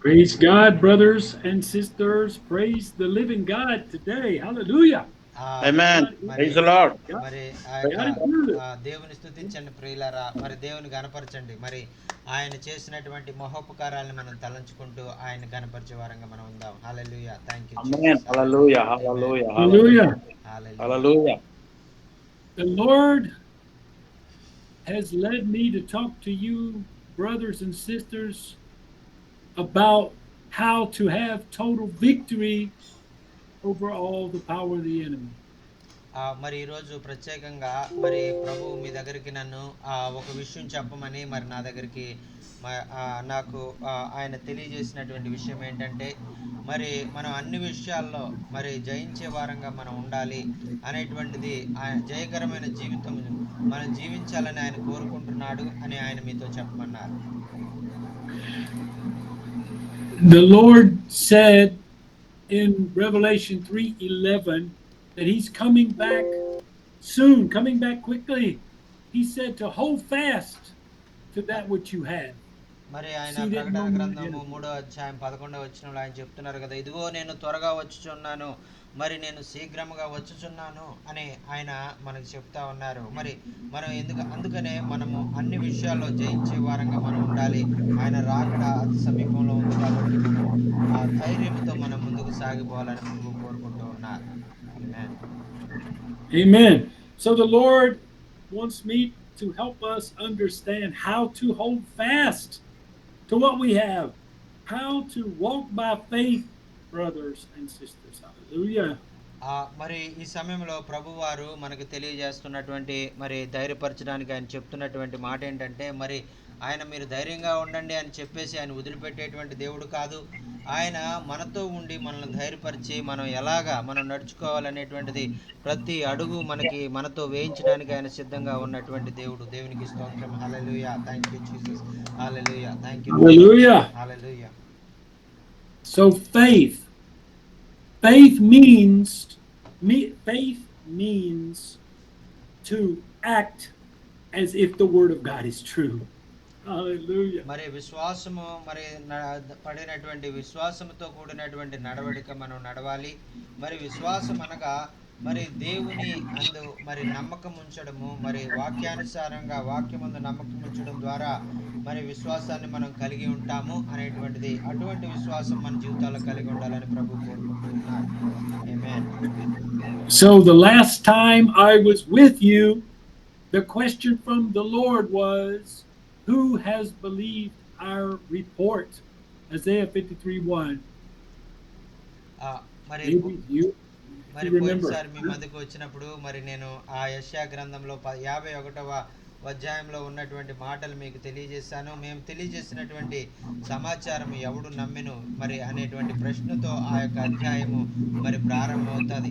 Praise God, brothers and sisters. Praise the living God today. Hallelujah. Amen. God is Praise మరి the Lord. God. మరి ఆ యొక్క God is good. దేవుని స్తుతించండి ప్రియులారా, మరి దేవుని గనపరచండి. మరి ఆయన చేసినటువంటి మహోపకారాలను మనం తలంచుకుంటూ ఆయన గనపరిచే వారంగా మనం ఉందాం. హల్లెలూయా, thank you Amen. Jesus. Hallelujah. Hallelujah, amen, Hallelujah. Hallelujah. Hallelujah. Hallelujah. Hallelujah. The Lord has led me to talk to you, brothers and sisters, about how to have total victory over all the power of the enemy. మరి ఈరోజు ప్రత్యేకంగా మరి ప్రభు మీ దగ్గరికి నన్ను ఒక విషయం చెప్పమని మరి నా దగ్గరికి నాకు ఆయన తెలియజేసినటువంటి విషయం ఏంటంటే, మరి మనం అన్ని విషయాల్లో మరి జయించే వారంగా మనం ఉండాలి అనేటువంటిది, జయకరమైన జీవితం మనం జీవించాలని ఆయన కోరుకుంటున్నాడు అని ఆయన మీతో చెప్పమన్నారు. The Lord said in Revelation 3:11 that he's coming back soon, coming back quickly. He said to hold fast to that which you have. మరి ఆయన Seated ప్రకటన among the గ్రంథము Gentiles. 3వ అధ్యాయం 11వ వచనంలో ఆయన చెప్తున్నారు కదా, ఇదిగో నేను త్వరగా వచ్చుచున్నాను, మరి నేను శీఘ్రముగా వచ్చుచున్నాను అని ఆయన మనకు చెప్తా ఉన్నారు. మరి మనం అందుకనే మనము అన్ని విషయాల్లో జయించే వారంగా మనం ఉండాలి. ఆయన రాకడ అతి సమీపంలో ఉంది కాబట్టి మనం ఆ ధైర్యంతో మనం ముందుకు సాగిపోవాలని ప్రభు కోరుకుంటూ ఉన్నారు. ఆమేన్. Amen. So the Lord wants me to help us understand how to hold fast to what we have, how to walk by faith, brothers and sisters. Hallelujah. మరి ఈ సమయంలో ప్రభువారు మనకు తెలియజేస్తున్నటువంటి, మరి ధైర్యపరచడానికి ఆయన చెప్తున్నటువంటి మాట ఏంటంటే, మరి ఆయన మీరు ధైర్యంగా ఉండండి అని చెప్పేసి ఆయన వదిలిపెట్టేటువంటి దేవుడు కాదు. ఆయన మనతో ఉండి మనల్ని ధైర్యపరిచి మనం ఎలాగా మనం నడుచుకోవాలనేటువంటిది ప్రతి అడుగు మనతో వేయించడానికి ఆయన సిద్ధంగా ఉన్నటువంటి దేవుడు. దేవునికి స్తోత్రం. Hallelujah, thank you Jesus. Hallelujah, thank you lord. Hallelujah. Hallelujah. So faith means to act as if the word of God is true. Hallelujah. మరి విశ్వాసము, మరి పడినటువంటి విశ్వాసముతో కూడినటువంటి నడవడిక మనం నడవాలి. మరి విశ్వాసం అనగా మరి దేవుని అందు మరి నమ్మకం ఉంచడము, మరి వాక్యానుసారంగా వాక్యమందు నమ్మకం ఉంచడం ద్వారా మరి విశ్వాసాన్ని మనం కలిగి ఉంటాము అనేటువంటిది. అటువంటి విశ్వాసం మన జీవితాల్లో కలిగి ఉండాలని ప్రభు కోరుకుంటూ ఉన్నారు. ఆమేన్. So the last time I was with you, the question from the Lord was, who has believed our report? Isaiah 53:1. మరి Maybe you remember. పోయినసారి మీ మధ్యకు వచ్చినప్పుడు మరి నేను ఆ యెషయా గ్రంథంలో 51వ అధ్యాయంలో ఉన్నటువంటి మాటలు మీకు తెలియజేశాను. మేము తెలియజేసినటువంటి సమాచారం ఎవడు నమ్మెను మరి అనేటువంటి ప్రశ్నతో ఆ యొక్క అధ్యాయము మరి ప్రారంభమవుతుంది.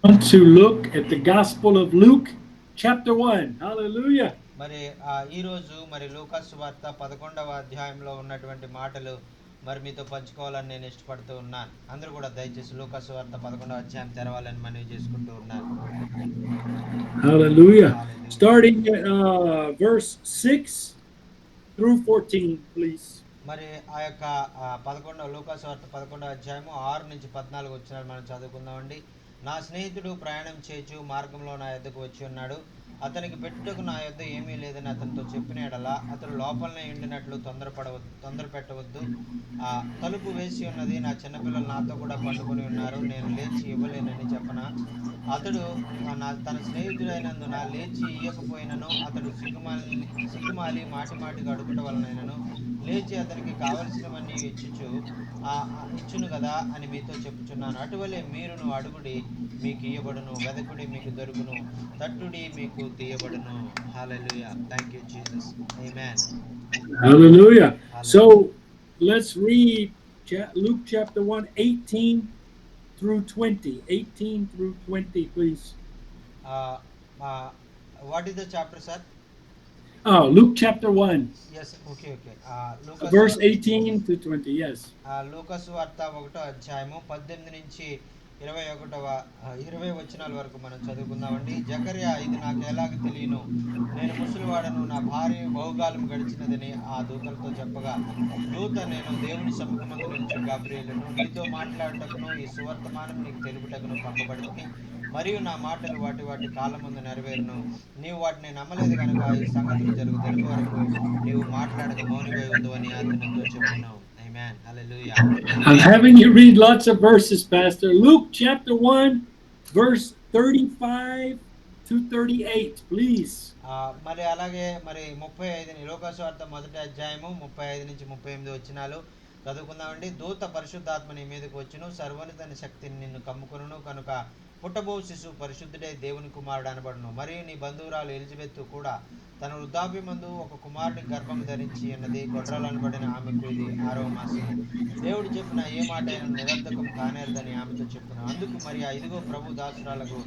Want to look at the Gospel of Luke, chapter 1. Hallelujah. మరి ఈరోజు మరి లూకా సువార్త 11వ అధ్యాయంలో ఉన్నటువంటి మాటలు మరి మీతో పంచుకోవాలని నేను ఇష్టపడుతూ ఉన్నాను. అందరూ కూడా దయచేసి లూకా సువార్త 11వ అధ్యాయం తెరవాలని మనవి చేసుకుంటూ ఉన్నాను. Hallelujah. Hallelujah. Starting at verse 6 through 14, please. మరి ఆ యొక్క 11వ లూకా సువార్త 11వ అధ్యాయము 6 నుంచి 14 వచనాలు మనం చదువుకుందామండి. నా స్నేహితుడు ప్రయాణం చేయొచ్చు మార్గంలో నా యొద్దకు వచ్చి ఉన్నాడు. అతనికి పెట్టుటకు నా యొద్ద ఏమీ లేదని అతనితో చెప్పిన యెడల అతడు లోపలనే ఉండినట్లు తొందర పెట్టవద్దు. తలుపు వేసి ఉన్నది, నా చిన్నపిల్లలు నాతో కూడా పండుకొని ఉన్నారు, నేను లేచి ఇవ్వలేనని చెప్పనా? అతడు తన స్నేహితుడైనందున లేచి ఇయ్యకపోయినను అతడు సిగ్గుమాలి మాటి మాటికి అడుగుట వలనైనను లేచి అతనికి కావలసినవన్నీ ఇచ్చును కదా అని మీతో చెప్పుచున్నాను. అటువలే మీరును అడుగుడి మీకు ఇయ్యబడును, వెదకుడి మీకు దొరుకును, తట్టుడి మీకు తీయబడును. Hallelujah, thank you Jesus. Amen. Hallelujah. So let's read Luke chapter 1, 18 through 20. 18 through 20, please. What is the chapter, sir? Oh, Luke chapter 1, Yes, okay. verse 18 to 20. Yes. లూకాసు వార్త 1వ అధ్యాయము 18 నుంచి 20 వచనాల వరకు మనం చదువుకుందామండి. జకర్యా, ఇది నాకు ఎలాగ తెలియను, నేను ముసలివాడను, నా భార్య బహుకాలం గడిచినదని ఆ దూతలతో చెప్పగా, దూత, నేను దేవుని సముఖమందు నిలిచి గాబ్రియేలును, నీతో మాట్లాడటకును ఈ సువర్తమానం నీకు తెలుపుటకును పంపబడితిని. మరియు నా మాటలు వాటి వాటి కాలమందు నెరవేరును. నీవు వాటిని నమ్మలేదు కనుక ఈ సంగతులు జరుగు తెలుగు వరకు నీవు మాట్లాడక మౌనివై ఉండు అని అతనితో చెప్పాను. ఆమేన్. హల్లెలూయా. I'm having you read lots of verses, Pastor. Luke chapter 1, verse 35 to 38, please. మరి అలాగే మరి 35 లోకాసువార్త మొదటి అధ్యాయము 35 నుంచి 38 వచనాలు చదువుకుందామండి. దూత పరిశుద్ధాత్మ నీ మీదకి వచ్చును, సర్వోన్నత శక్తిని నిన్ను కమ్ముకొనును కనుక పుట్టబో శిశువు పరిశుద్ధుడే దేవుని కుమారుడు అనబడును. మరియు నీ బంధువురాలు ఎలిజబెత్ కూడా తన వృద్ధాప్యమందు ఒక కుమారుని గర్భం ధరించి ఉన్నది. గొడ్రాలు అనబడిన ఆమెకు ఇది 6వ మాసము. దేవుడు చెప్పిన ఏ మాట అయినా నిరర్ధకం కానేరదని ఆమెతో చెప్పును. అందుకు మరి ఇదిగో ప్రభు దాసురాలకు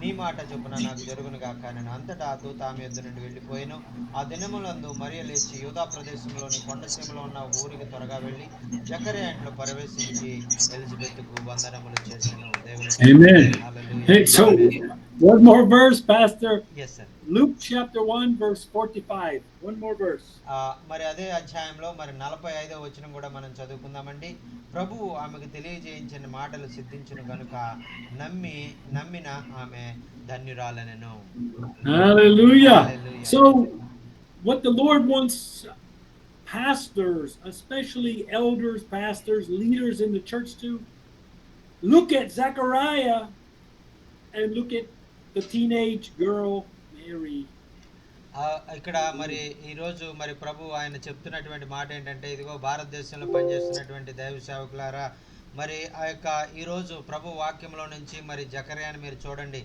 నీ మాట చొప్పున నాకు జరుగునుగా కానీ అంతటా ఆ దూత ఆమె యొద్ద నుండి వెళ్ళిపోయాను. ఆ దినములందు మరియ లేచి యూదా ప్రదేశంలోని కొండసీమలో ఉన్న ఊరికి త్వరగా వెళ్ళి జకర్యా ఇంట్లో ప్రవేశించి ఎలిజబెత్కు వందనములు చేసెను. Amen. హల్లెలూయా. Hey, so one more verse, Pastor. Yes, sir. Luke chapter 1, verse 45. One more verse. మరి అదే అధ్యాయంలో మరి 45వ వచనం కూడా మనం చదువుకుందామండి. ప్రభువు ఆమెకు తెలియజేయించిన మాటలు సిద్ధించును గనుక నమ్మిన ఆమె ధన్యురాలనెను. Hallelujah. Hallelujah. So what the Lord wants pastors, especially elders, pastors, leaders in the church to look at Zechariah and look at the teenage girl Mary. ఇక్కడ మరి ఈరోజు మరి ప్రభు ఆయన చెప్తున్నటువంటి మాట ఏంటంటే, ఇదిగో భారతదేశంలో పనిచేస్తున్నటువంటి దైవ సేవకులారా, మరి ఆ యొక్క ఈరోజు ప్రభు వాక్యంలో నుంచి మరి జకర్యాని మీరు చూడండి,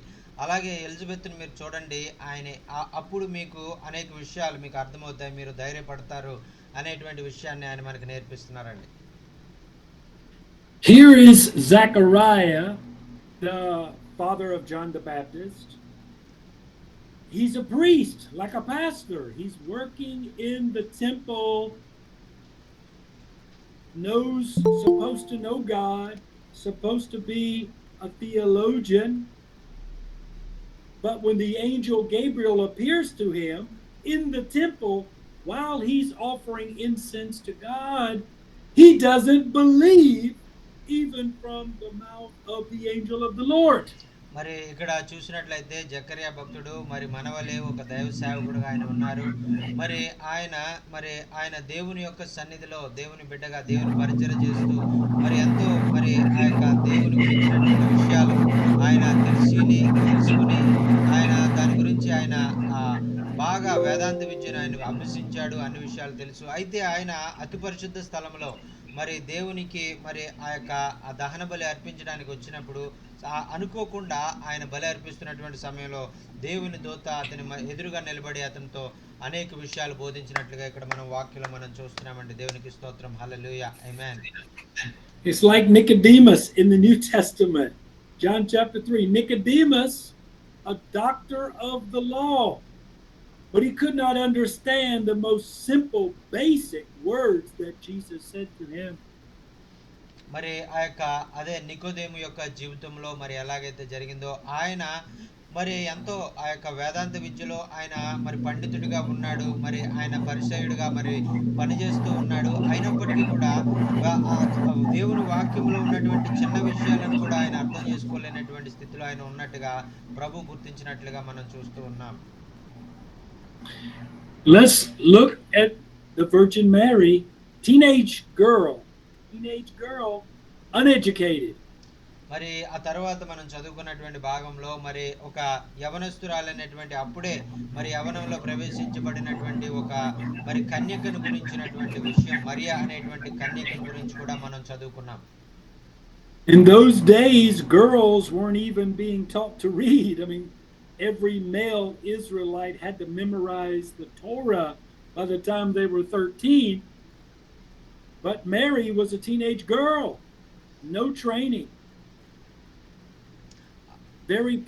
అలాగే ఎలిజబెత్ని మీరు చూడండి. ఆయన అప్పుడు మీకు అనేక విషయాలు మీకు అర్థమవుతాయి, మీరు ధైర్యపడతారు అనేటువంటి విషయాన్ని ఆయన మనకు నేర్పిస్తున్నారండి. Here is Zechariah, the father of John the Baptist. He's a priest, like a pastor. He's working in the temple, supposed to know God, supposed to be a theologian. But when the angel Gabriel appears to him in the temple while he's offering incense to God, he doesn't believe even from the mouth of the angel of the Lord. మరి ఇక్కడ చూసినట్లయితే జకర్యా భక్తుడు మరి మనవలే ఒక దైవ సేవకుడుగా ఆయన ఉన్నారు. మరి ఆయన దేవుని యొక్క సన్నిధిలో దేవుని బిడ్డగా దేవుని పరిచయం చేస్తూ మరి ఎంతో మరి ఆ యొక్క దేవుని గురించినటువంటి విషయాలు ఆయన తెలుసుకుని ఆయన దాని గురించి ఆయన బాగా వేదాంత విద్యను ఆయన అభ్యసించాడు, అన్ని విషయాలు తెలుసు. అయితే ఆయన అతి పరిశుద్ధ స్థలంలో మరి దేవునికి మరి ఆ యొక్క దహన బలి అర్పించడానికి వచ్చినప్పుడు అనుకోకుండా ఆయన బలి అర్పిస్తున్నటువంటి సమయంలో దేవుని దూత అతని ఎదురుగా నిలబడి అతనితో అనేక విషయాలు బోధించినట్లుగా ఇక్కడ మనం వాక్యంలో మనం చూస్తున్నామండి. దేవునికి స్తోత్రం. హల్లెలూయా. ఆమేన్. It's like Nicodemus in the New Testament. John chapter 3. Nicodemus, a doctor of the law, but he could not understand the most simple, basic words that Jesus said to him. మరి ఆ యొక్క అదే నికోదేము యొక్క జీవితంలో మరి ఎలాగైతే జరిగిందో, ఆయన మరి ఎంతో ఆ యొక్క వేదాంత విద్యలో ఆయన మరి పండితుడిగా ఉన్నాడు, మరి ఆయన పరిచయుడిగా మరి పనిచేస్తూ ఉన్నాడు. అయినప్పటికీ కూడా దేవుని వాక్యంలో ఉన్నటువంటి చిన్న విషయాలను కూడా ఆయన అర్థం చేసుకోలేనటువంటి స్థితిలో ఆయన ఉన్నట్టుగా ప్రభు గుర్తించినట్లుగా మనం చూస్తూ ఉన్నాం. Let's look at the Virgin Mary, teenage girl, uneducated. మరి ఆ తర్వాత మనం చదువుకున్నటువంటి భాగంలో మరి ఒక యవనస్తురాలైనటువంటి అప్పుడే మరి యవనంలో ప్రవేశించబడినటువంటి ఒక మరి కన్యకను గురించినటువంటి విషయం, మరియా అనేటువంటి కన్యకను గురించి కూడా మనం చదువుకున్నాం. In those days, girls weren't even being taught to read. I mean, every male Israelite had to memorize the Torah by the time they were 13. But Mary was a teenage girl, no training.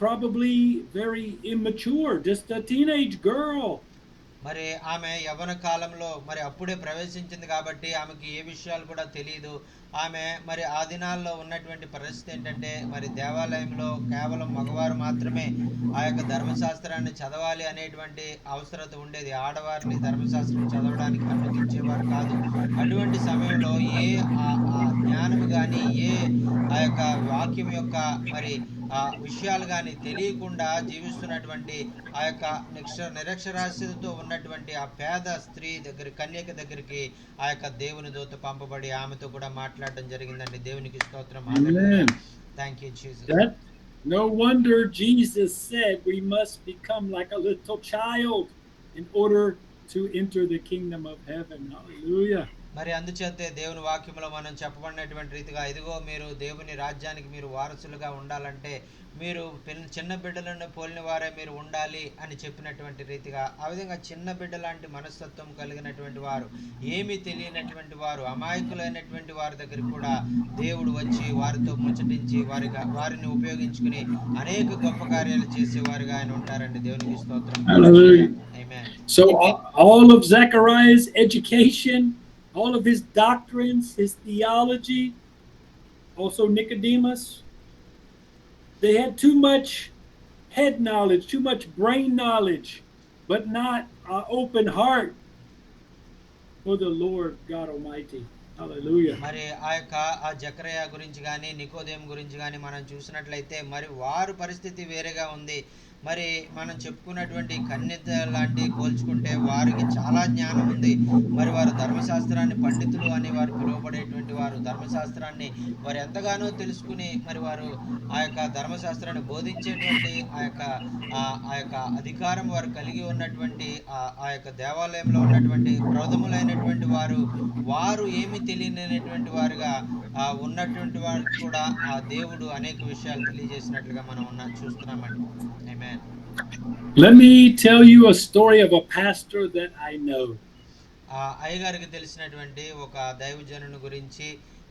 Probably very immature, just a teenage girl. మరి ఆమె యవ్వన కాలంలో మరి అప్పుడే ప్రవేశించింది కాబట్టి ఆమెకి ఏ విషయాలు కూడా తెలియదు. ఆమె మరి ఆ దినాల్లో ఉన్నటువంటి పరిస్థితి ఏంటంటే మరి దేవాలయంలో కేవలం మగవారు మాత్రమే ఆ యొక్క ధర్మశాస్త్రాన్ని చదవాలి అనేటువంటి అవసరత ఉండేది. ఆడవారిని ధర్మశాస్త్రం చదవడానికి అనుమతించేవారు కాదు. అటువంటి సమయంలో ఏ జ్ఞానము గాని, ఏ ఆ యొక్క వాక్యం యొక్క మరి విషయాలు గాని తెలియకుండా జీవిస్తున్నటువంటి ఆ యొక్క నిరక్షరాస్యతతో ఉన్నటువంటి ఆ పేద స్త్రీ కన్యక దగ్గరికి ఆ యొక్క దేవుని దూత పంపబడి ఆమెతో కూడా మాట్లాడడం జరిగిందండి. దేవునికి స్తోత్రం. హల్లెలూయా. Amen. Thank you Jesus. That no wonder Jesus said we must become like a little child in order to enter the kingdom of heaven. Hallelujah. మరి అందుచేతే దేవుని వాక్యంలో మనం చెప్పబడినటువంటి రీతిగా ఇదిగో మీరు దేవుని రాజ్యానికి మీరు వారసులుగా ఉండాలంటే మీరు చిన్న బిడ్డలను పోలిన వారే మీరు ఉండాలి అని చెప్పినటువంటి రీతిగా ఆ విధంగా చిన్న బిడ్డ లాంటి మనస్తత్వం కలిగినటువంటి వారు, ఏమీ తెలియనటువంటి వారు, అమాయకులైనటువంటి వారి దగ్గరికి కూడా దేవుడు వచ్చి వారితో ముచ్చటించి వారిని ఉపయోగించుకుని అనేక గొప్ప కార్యాలు చేసేవారుగా ఆయన ఉంటారండి. దేవునికి స్తోత్రం. Hallelujah. Amen. So all of Zechariah's education, all of his doctrines, his theology, also Nicodemus, they had too much head knowledge, too much brain knowledge, but not an open heart for the Lord God Almighty. Hallelujah. మరి ఆ జకరియా గురించి కానీ నికోదేము గురించి కానీ మనం చూసినట్లయితే మరి వారి పరిస్థితి వేరేగా ఉంది. మరి మనం చెప్పుకున్నటువంటి కన్యత లాంటి పోల్చుకుంటే వారికి చాలా జ్ఞానం ఉంది. మరి వారు ధర్మశాస్త్రాన్ని పండితులు అని వారు పిలువబడేటువంటి వారు ధర్మశాస్త్రాన్ని వారు ఎంతగానో తెలుసుకుని మరి వారు ఆ యొక్క ధర్మశాస్త్రాన్ని బోధించేటువంటి ఆ యొక్క అధికారం వారు కలిగి ఉన్నటువంటి ఆ యొక్క దేవాలయంలో ఉన్నటువంటి ప్రౌఢములైనటువంటి వారు ఏమి తెలియనటువంటి వారుగా ఉన్నటువంటి వారికి కూడా ఆ దేవుడు అనేక విషయాలు తెలియజేసినట్లుగా మనం చూస్తున్నామండి. ఆమేన్. Let me tell you a story of a pastor that I know. అయ్యగారికి తెలిసినటువంటి ఒక దైవజనుని గురించి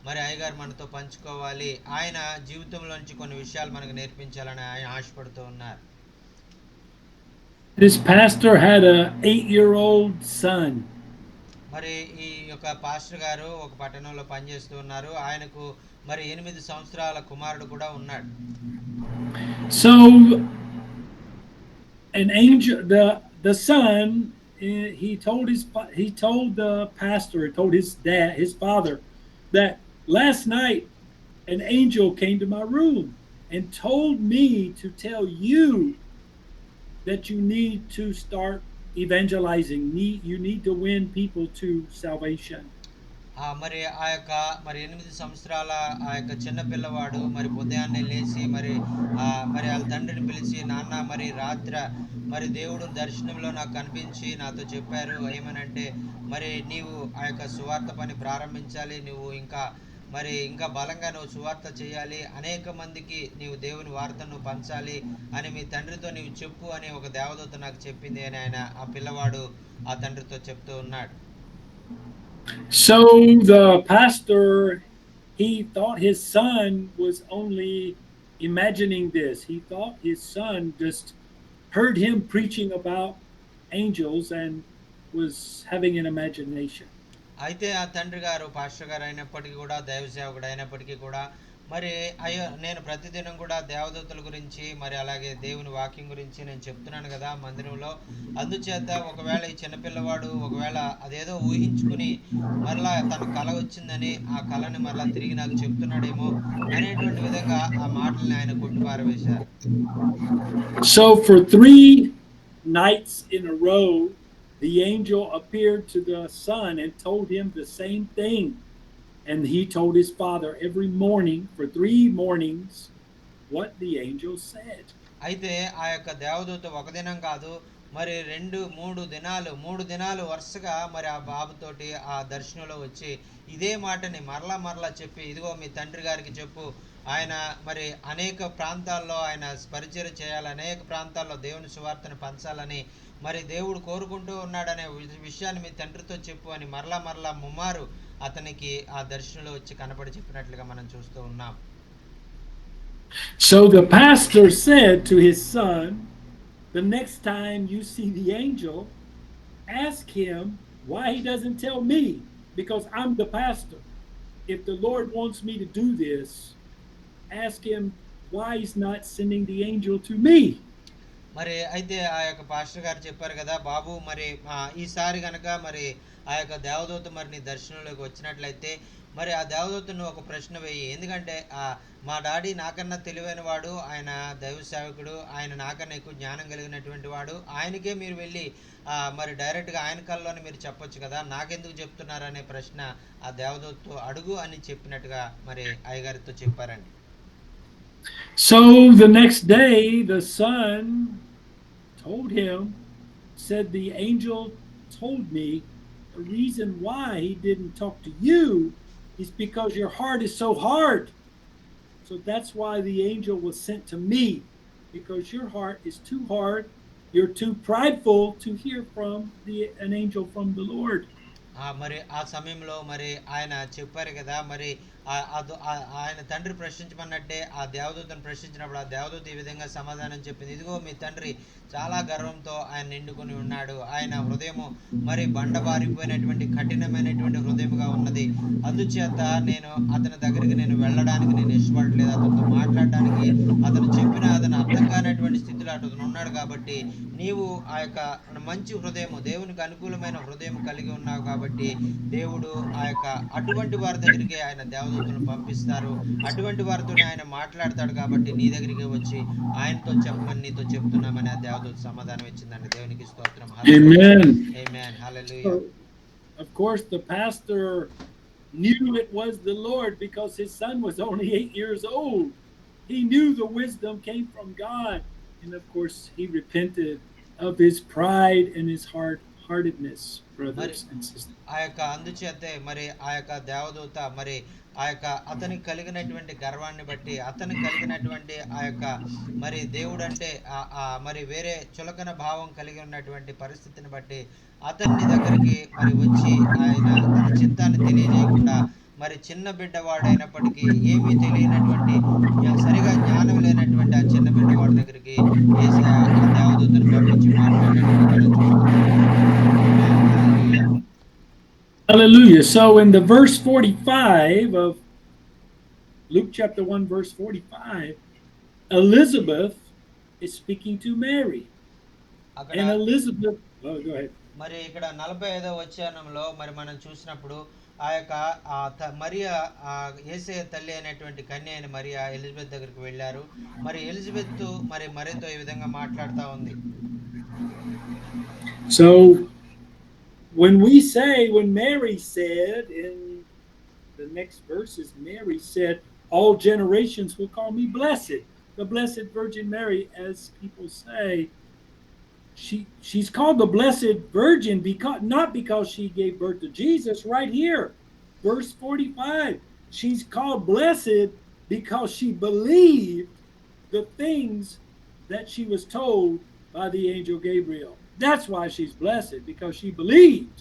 మరి అయ్యగారు మనతో పంచుకోవాలి. ఆయన జీవితంలోంచి కొన్ని విషయాలు మనకు నేర్పించాలని ఆయన ఆశపడుతూ ఉన్నారు. This pastor had a 8-year-old son. మరి ఈ యొక్క పాస్టర్ గారు ఒక పట్టణంలో పనిచేస్తూ ఉన్నారు. ఆయనకు మరి 8 సంవత్సరాల కుమారుడు కూడా ఉన్నాడు. So an angel, the son, he told the pastor, he told his father, that last night an angel came to my room and told me to tell you that you need to start evangelizing. You need to win people to salvation. మరి మరి 8 సంవత్సరాల ఆ యొక్క చిన్న పిల్లవాడు మరి ఉదయాన్నే లేచి మరి వాళ్ళ తండ్రిని పిలిచి, నాన్న మరి మరి దేవుడు దర్శనంలో నాకు కనిపించి నాతో చెప్పారు ఏమనంటే, మరి నీవు ఆ యొక్క సువార్త పని ప్రారంభించాలి, నువ్వు ఇంకా బలంగా నువ్వు సువార్త చేయాలి, అనేక మందికి నీవు దేవుని వార్తను పంచాలి అని మీ తండ్రితో నీవు చెప్పు అని ఒక దేవదూత నాకు చెప్పింది అని ఆ పిల్లవాడు ఆ తండ్రితో చెప్తూ ఉన్నాడు. So the pastor, he thought his son was only imagining this. He thought his son just heard him preaching about angels and was having an imagination. అయితే ఆ తండ్రి గారు పాస్టర్ గారు అయినప్పటికీ కూడా దైవ సేవకుడు అయినప్పటికీ కూడా మరి నేను ప్రతిదినం కూడా దేవదూతల గురించి మరి అలాగే దేవుని వాక్యం గురించి నేను చెప్తున్నాను కదా మందిరంలో. అందుచేత ఒకవేళ ఈ చిన్నపిల్లవాడు ఒకవేళ అదేదో ఊహించుకుని మరలా తన కళ వచ్చిందని ఆ కళని మరలా తిరిగి నాకు చెప్తున్నాడేమో అనేటువంటి విధంగా ఆ మాటల్ని ఆయన కొట్టిపారవేశారు. So for 3 nights in a row, the angel appeared to the son and told him the same thing. And he told his father every morning for 3 mornings what the angel said. అయితే ఆ యొక్క దేవదూత ఒక దినం కాదు మరి 3 దినాలు వరుసగా మరి ఆ బాబుతోటి ఆ దర్శనంలో వచ్చి ఇదే మాటని మరలా చెప్పి, ఇదిగో మీ తండ్రి గారికి చెప్పు, ఆయన మరి అనేక ప్రాంతాల్లో ఆయన పరిచర్య చేయాలి, అనేక ప్రాంతాల్లో దేవుని సువార్తను పంచాలని మరి దేవుడు కోరుకుంటూ ఉన్నాడనే విషయాన్ని మీ తండ్రితో చెప్పు అని మరలా ముమ్మారు అతనికి ఆ దర్శనంలో వచ్చి కనపడి చెప్పినట్లుగా మనం చూస్తూ ఉన్నాం. So the pastor said to his son, the next time you see the angel, ask him why he doesn't tell me, because I'm the pastor. If the Lord wants me to do this, ask him why he's not sending the angel to me. మరి అయితే ఆ యొక్క pastor గారు చెప్పారు కదా బాబు, మరి ఈసారి గనక మరి ఆ యొక్క దేవదూత మరి నీ దర్శనంలోకి వచ్చినట్లయితే మరి ఆ దేవదూతను ఒక ప్రశ్న వేయి. ఎందుకంటే మా డాడీ నాకన్నా తెలివైన వాడు, ఆయన దైవ సేవకుడు, ఆయన నాకన్నా ఎక్కువ జ్ఞానం కలిగినటువంటి వాడు, ఆయనకే మీరు వెళ్ళి మరి డైరెక్ట్గా ఆయన కల్లోనే మీరు చెప్పొచ్చు కదా, నాకెందుకు చెప్తున్నారు అనే ప్రశ్న ఆ దేవదూతతో అడుగు అని చెప్పినట్టుగా మరి అయ్యగారితో చెప్పారండి. So the next day, the son told him, said, the angel told me the reason why he didn't talk to you is because your heart is so hard. So that's why the angel was sent to me, because your heart is too hard. You're too prideful to hear from an angel from the Lord. మరి ఆ సమయంలో మరి ఆయన చెప్పారు కదా, మరి ఆయన తండ్రి ప్రశ్నించమన్నట్టే ఆ దేవదూతను ప్రశ్నించినప్పుడు ఆ దేవదూత ఈ విధంగా సమాధానం చెప్పింది, ఇదిగో మీ తండ్రి చాలా గర్వంతో ఆయన నిండుకొని ఉన్నాడు, ఆయన హృదయము మరి బండబారిపోయినటువంటి కఠినమైనటువంటి హృదయముగా ఉన్నది, అందుచేత నేను అతని దగ్గరికి నేను వెళ్ళడానికి నేను ఇష్టపడలేదు, అతనితో మాట్లాడడానికి అతను చెప్పిన అతను అర్థం కానటువంటి స్థితిలో అతను ఉన్నాడు, కాబట్టి నీవు ఆ యొక్క మంచి హృదయము దేవునికి అనుకూలమైన హృదయం కలిగి ఉన్నావు, కాబట్టి దేవుడు ఆ యొక్క అటువంటి వారి దగ్గరికి ఆయన దేవదూతలను పంపిస్తారు, అటువంటి వారితోనే ఆయన మాట్లాడతాడు, కాబట్టి నీ దగ్గరికి వచ్చి ఆయనతో చెప్పమని నీతో చెప్తున్నామని ఆ దేవదూత సమాధానం ఇచ్చిందండి. దేవునికి స్తోత్రం. Amen. Amen. Hallelujah. Of course, the pastor knew it was the Lord because his son was only 8 years old. He knew the wisdom came from God. And of course, he repented of his pride and his hard-heartedness, brothers and sisters. ఆ యొక్క అందుచేతే మరి ఆ యొక్క దేవదూత మరి ఆ యొక్క అతనికి కలిగినటువంటి గర్వాన్ని బట్టి, అతనికి కలిగినటువంటి ఆ యొక్క మరి దేవుడు అంటే మరి వేరే చులకన భావం కలిగి ఉన్నటువంటి పరిస్థితిని బట్టి అతన్ని దగ్గరికి మరి వచ్చి ఆయన తన చిత్తాన్ని తెలియజేయకుండా మరి చిన్న బిడ్డవాడైనప్పటికీ ఏమీ తెలియనటువంటి సరిగా జ్ఞానం లేనటువంటి ఆ చిన్న బిడ్డవాడి దగ్గరికి యేసయ్య ఆ దేవదూతను పంపించి మాట్లాడినట్టుగా మనం చూస్తున్నాం. Hallelujah. So in the verse 45 of Luke chapter 1 verse 45, Elizabeth is speaking to Mary. And Elizabeth, go ahead. మరి ఇక్కడ 45వ వచనంలో మరి మనం చూసినప్పుడు ఆ యొక్క మరియా యేసయ్య తల్లి అయినటువంటి కన్య అయిన మరియా ఎలిజబెత్ దగ్గరికి వెళ్ళారు. మరి ఎలిజబెత్ మరి మరియతో ఈ విధంగా మాట్లాడుతూ ఉంది. So when Mary said in the next verses, Mary said, all generations will call me blessed. The Blessed Virgin Mary, as people say, she's called the Blessed Virgin not because she gave birth to Jesus. Right here, verse 45, she's called blessed because she believed the things that she was told by the angel Gabriel. That's why she's blessed, because she believed.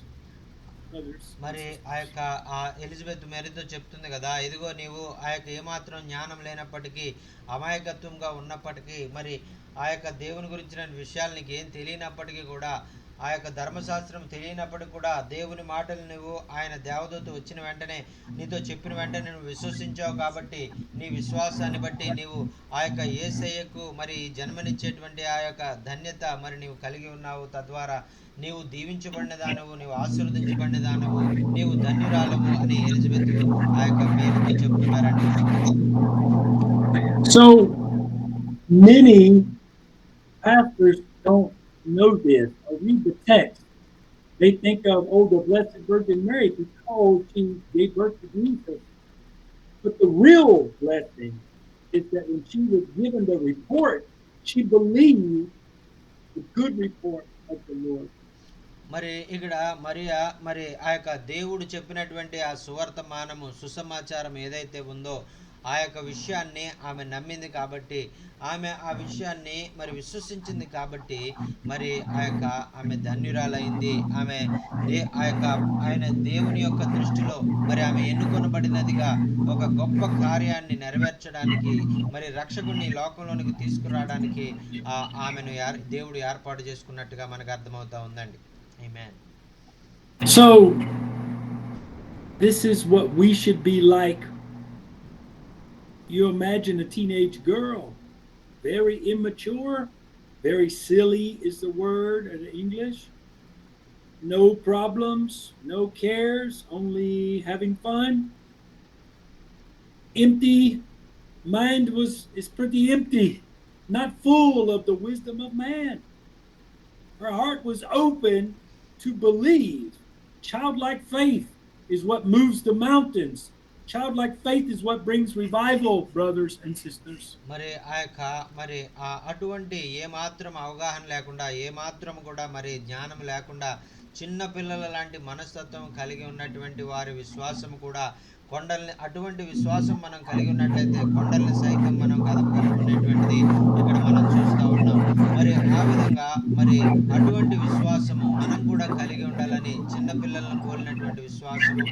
మరి ఆ యొక్క Elizabeth మేరీతో చెప్తుంది కదా, ఇదిగో నీవు ఆ యొక్క ఏమాత్రం జ్ఞానం లేనప్పటికీ అమాయకత్వంగా ఉన్నప్పటికీ మరి ఆ యొక్క దేవుని గురించిన విషయాలు నీకు ఏం తెలియనప్పటికీ కూడా ఆ యొక్క ధర్మశాస్త్రం తెలియనప్పటికీ కూడా దేవుని మాటలు నువ్వు ఆయన దేవదూత వచ్చిన వెంటనే నీతో చెప్పిన వెంటనే నువ్వు విశ్వసించావు, కాబట్టి నీ విశ్వాసాన్ని బట్టి నీవు ఆ యొక్క యేసయ్యకు మరి జన్మనిచ్చేటువంటి ఆ యొక్క ధన్యత మరి నీవు కలిగి ఉన్నావు, తద్వారా నీవు దీవించబడిన దానవు, నీవు ఆశీర్వదించబడిన దానవు, నీవు ధన్యురాలవు అని ఎలిజబెత్ ఆ యొక్క మేరీతో చెప్తున్నారండి. So many pastors don't know this or read the text. They think of, the Blessed Virgin Mary because she gave birth to Jesus. But the real blessing is that when she was given the report, she believed the good report of the Lord. మరి ఇక్కడ మరియా మరి ఆ యొక్క దేవుడు చెప్పినటువంటి ఆ సువర్తమానము సుసమాచారం ఏదైతే ఉందో ఆ యొక్క విషయాన్ని ఆమె నమ్మింది, కాబట్టి ఆమె ఆ విషయాన్ని మరి విశ్వసించింది, కాబట్టి మరి ఆ యొక్క ఆమె ధన్యురాలైంది. ఆమె ఆ యొక్క ఆయన దేవుని యొక్క దృష్టిలో మరి ఆమె ఎన్నుకొనబడినదిగా ఒక గొప్ప కార్యాన్ని నెరవేర్చడానికి మరి రక్షకుడిని లోకంలోనికి తీసుకురావడానికి ఆమెను దేవుడు ఏర్పాటు చేసుకున్నట్టుగా మనకు అర్థమవుతా ఉందండి. Amen. So, this is what we should be like. You imagine a teenage girl, very immature, very silly is the word in English. No problems, no cares, only having fun. Empty mind is pretty empty, not full of the wisdom of man. Her heart was open to believe. Childlike faith is what moves the mountains. Childlike faith is what brings revival, brothers and sisters. మరి ఆ యొక్క మరి అటువంటి ఏమాత్రం అవగాహన లేకుండా ఏమాత్రం కూడా మరి జ్ఞానం లేకుండా చిన్న పిల్లల లాంటి మనస్తత్వం కలిగి ఉన్నటువంటి వారి విశ్వాసం కూడా కొండల్ని, అటువంటి విశ్వాసం మనం కలిగి ఉన్నట్లయితే కొండల్ని సైతం మనం కదపగలమనేటువంటిది ఇక్కడ మనం చూస్తూ ఉన్నాం. మరి ఆ విధంగా మరి అటువంటి విశ్వాసము మనం కూడా కలిగి ఉండాలని, చిన్నపిల్లలను పోలినటువంటి విశ్వాసము,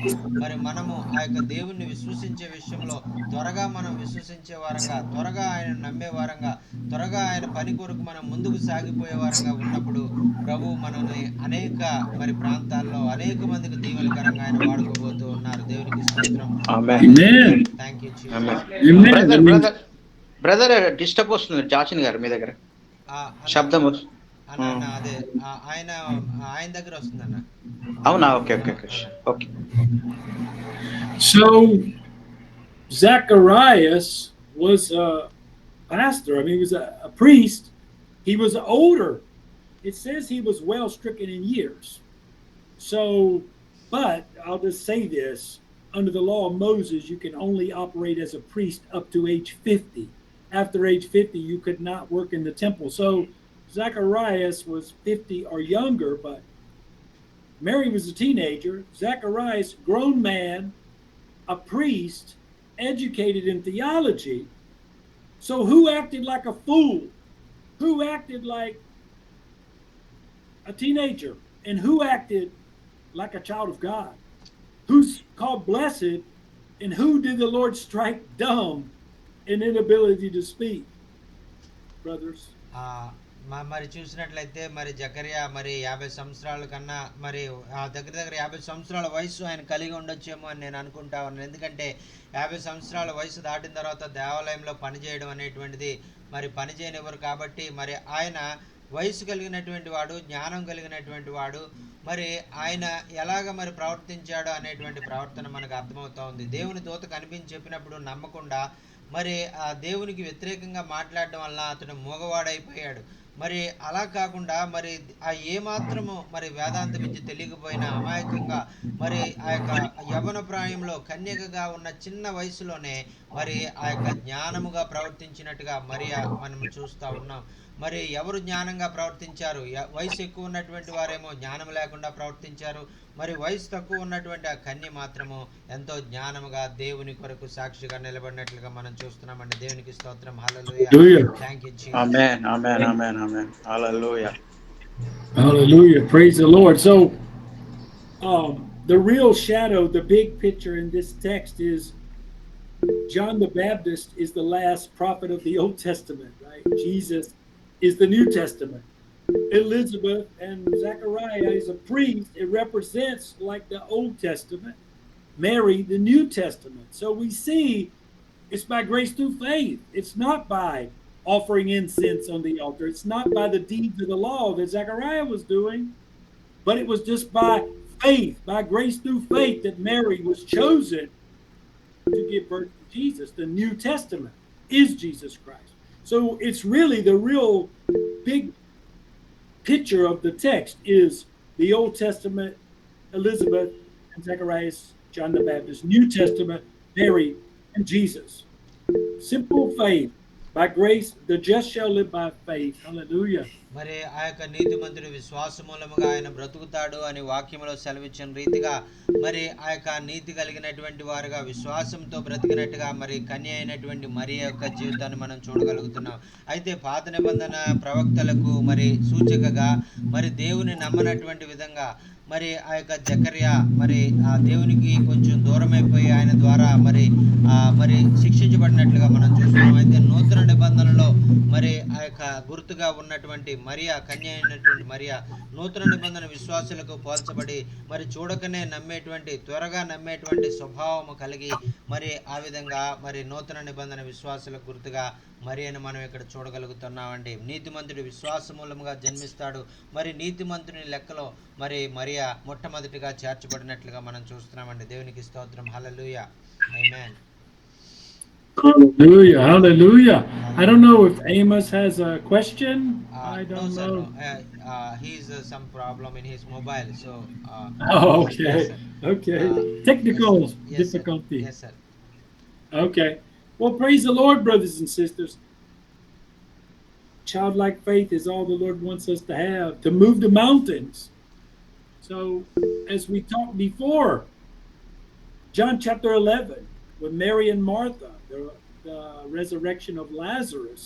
మరి మనము ఆ యొక్క దేవుణ్ణి విశ్వసించే విషయంలో త్వరగా మనం విశ్వసించే వారంగా, త్వరగా ఆయన నమ్మే వారంగా, త్వరగా ఆయన పని కొరకు మనం ముందుకు సాగిపోయే వారంగా ఉన్నప్పుడు ప్రభు మనల్ని అనేక మరి ప్రాంతాల్లో అనేక మందికి దీవెనకరంగా ఆయన వాడుకోబోతూ ఉన్నారు. దేవునికి స్తోత్రం. Amen. Thank you Amen. Brother disturb వస్తుంది జాచిన్ గారు మీ దగ్గర శబ్దం అన్న అదే ఆయన ఆయన దగ్గర వస్తుందన్న. అవునా? Okay okay okay. So Zacharias was a pastor. I mean, he was a priest. He was older. It says he was well stricken in years. So, but I'll just say this. Under the law of Moses, you can only operate as a priest up to age 50. After age 50, you could not work in the temple. So Zacharias was 50 or younger, but Mary was a teenager. Zacharias, grown man, a priest, educated in theology. So who acted like a fool? Who acted like a teenager? And who acted like a child of God? Who's called blessed? And who did the Lord strike dumb in inability to speak? Brothers. మరి చూసినట్లయితే మరి జకరియా మరి 50 సంవత్సరాల కన్నా మరి దగ్గర 50 సంవత్సరాల వయసు ఆయన కలిగి ఉండొచ్చేమో అని నేను అనుకుంటా ఉన్నాను. ఎందుకంటే 50 సంవత్సరాల వయసు దాటిన తర్వాత దేవాలయంలో పనిచేయడం అనేటువంటిది మరి పని చేయనివ్వరు. కాబట్టి మరి ఆయన వయసు కలిగినటువంటి వాడు, జ్ఞానం కలిగినటువంటి వాడు. మరి ఆయన ఎలాగ మరి ప్రవర్తించాడు అనేటువంటి ప్రవర్తన మనకు అర్థమవుతా ఉంది. దేవుని దూత కనిపించి చెప్పినప్పుడు నమ్మకుండా మరి ఆ దేవునికి వ్యతిరేకంగా మాట్లాడడం వల్ల అతను మూగవాడైపోయాడు. మరి అలా కాకుండా మరి ఆ ఏమాత్రము మరి వేదాంత విద్య తెలియకపోయినా అమాయకంగా మరి ఆ యొక్క యవ్వన ప్రాయంలో కన్యకగా ఉన్న చిన్న వయసులోనే మరి ఆ యొక్క జ్ఞానముగా ప్రవర్తించినట్టుగా మరి మనం చూస్తూ ఉన్నాం. మరి ఎవరు జ్ఞానంగా ప్రవర్తించారు? వయసు ఎక్కువ ఉన్నటువంటి వారేమో జ్ఞానం లేకుండా ప్రవర్తించారు. మరి వయసు తక్కువ ఉన్నటువంటి ఆ కన్య మాత్రము ఎంతో జ్ఞానముగా దేవుని కొరకు సాక్షిగా నిలబడినట్లుగా మనం చూస్తున్నామండి. దేవునికి స్తోత్రం. Hallelujah. Thank you Jesus. Amen amen amen amen. Hallelujah. Hallelujah. Praise the Lord. So the real shadow, the big picture in this text is John the Baptist is the last prophet of the Old Testament, right? Jesus is the New Testament. Elizabeth and Zechariah is a priest. It represents like the Old Testament. Mary, the New Testament. So we see it's by grace through faith. It's not by offering incense on the altar. It's not by the deeds of the law that Zechariah was doing, but it was just by faith, by grace through faith, that Mary was chosen to give birth to Jesus. The New Testament is Jesus Christ. So it's really the real big picture of the text is the Old Testament, Elizabeth and Zacharias, John the Baptist. New Testament, Mary and Jesus. Simple faith. By grace, the just shall live by faith. Hallelujah. మరి ఆ యొక్క నీతిమంతుడు విశ్వాస మూలముగా ఆయన బ్రతుకుతాడు అని వాక్యములో సెలవిచ్చిన రీతిగా మరి ఆ యొక్క నీతి కలిగినటువంటి వారుగా విశ్వాసంతో బ్రతికినట్టుగా మరి కన్య అయినటువంటి మరి యొక్క జీవితాన్ని మనం చూడగలుగుతున్నాం. అయితే పాత నిబంధన ప్రవక్తలకు మరి సూచకగా మరి దేవుని నమ్మనటువంటి విధంగా మరి ఆ యొక్క జకర్యా మరి ఆ దేవునికి కొంచెం దూరం దూరమైపోయి ఆయన ద్వారా మరి శిక్షించబడినట్లుగా మనం చూస్తున్నాం. అయితే నూతన నిబంధనలో మరి ఆ యొక్క గుర్తుగా ఉన్నటువంటి మరియా, కన్య అయినటువంటి మరియా నూతన నిబంధన విశ్వాసులకు పోల్చబడి మరి చూడకనే నమ్మేటువంటి, త్వరగా నమ్మేటువంటి స్వభావము కలిగి మరి ఆ విధంగా మరి నూతన నిబంధన విశ్వాసులకు గుర్తుగా మరి అని మనం ఇక్కడ చూడగలుగుతున్నామండి. నీతిమంతుడు విశ్వాస మూలముగా జన్మిస్తాడు. మరి నీతిమంతుని లెక్కలో మరి మరియా మొట్టమొదటిగా చేర్చబడినట్లుగా మనం చూస్తున్నామండి. దేవునికి స్తోత్రం. హల్లెలూయా. ఆమేన్. Hallelujah, hallelujah. I don't know if Amos has a question. I No, don't sir. know. No. He's some problem in his mobile. So. Oh, okay, Yes, sir. okay. Technical Yes, sir. difficulty. Yes, sir. Okay. Well, praise the Lord, brothers and sisters. Childlike faith is all the Lord wants us to have, to move the mountains. So, as we talked before, John chapter 11, with Mary and Martha, the resurrection of Lazarus,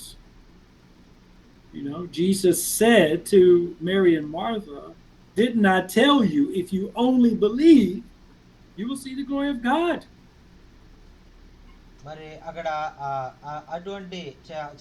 you know, Jesus said to Mary and Martha, didn't I tell you, if you only believe, you will see the glory of God? మరి అక్కడ అటువంటి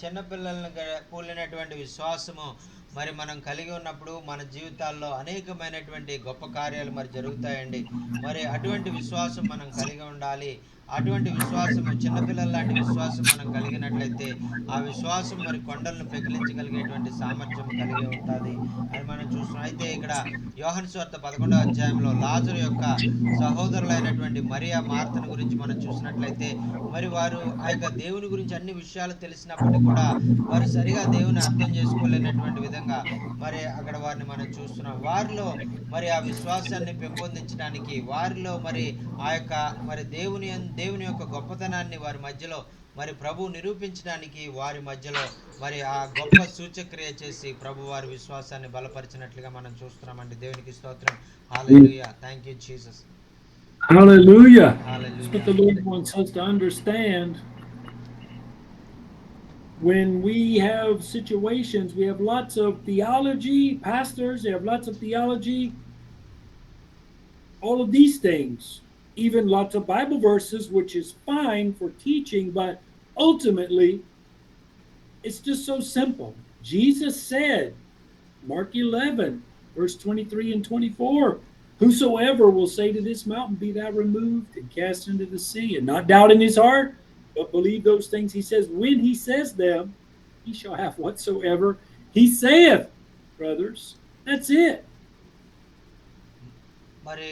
చిన్నపిల్లలను కూలినటువంటి విశ్వాసము మరి మనం కలిగి ఉన్నప్పుడు మన జీవితాల్లో అనేకమైనటువంటి గొప్ప కార్యాలు మరి జరుగుతాయండి. మరి అటువంటి విశ్వాసం మనం కలిగి ఉండాలి. అటువంటి విశ్వాసము చిన్నపిల్లల లాంటి విశ్వాసం మనం కలిగినట్లయితే ఆ విశ్వాసం మరి కొండలను పెకిలించగలిగేటువంటి సామర్థ్యం కలిగి ఉంటుంది అని మనం చూస్తున్నాం. అయితే ఇక్కడ యోహాను సువార్త 11వ అధ్యాయంలో లాజరు యొక్క సహోదరులైనటువంటి మరియా, మార్తను గురించి మనం చూసినట్లయితే మరి వారు ఆ యొక్క దేవుని గురించి అన్ని విషయాలు తెలిసినప్పటికీ కూడా వారు సరిగా దేవుని అర్థం చేసుకోలేనటువంటి విధంగా మరి అక్కడ వారిని మనం చూస్తున్నాం. వారిలో మరి ఆ విశ్వాసాన్ని పెంపొందించడానికి, వారిలో మరి ఆ యొక్క మరి దేవుని యొక్క గొప్పతనాన్ని వారి మధ్యలో మరి ప్రభు నిరూపించడానికి వారి మధ్యలో మరి ఆ గొప్ప సూచక్రియ చేసి ప్రభు వారి విశ్వాసాన్ని బలపరిచినట్లుగా మనం చూస్తున్నామండి. దేవునికి స్తోత్రం. Hallelujah. Thank you Jesus. Hallelujah. Hallelujah. That's what the Lord wants us to understand. When we have situations, we have lots of theology, pastors, they have lots of theology, all of these things, even lots of Bible verses, which is fine for teaching, but ultimately, it's just so simple. Jesus said, Mark 11, verse 23 and 24, whosoever will say to this mountain, be thou removed and cast into the sea, and not doubt in his heart, but believe those things he says. When he says them, he shall have whatsoever he saith, brothers. That's it. మరి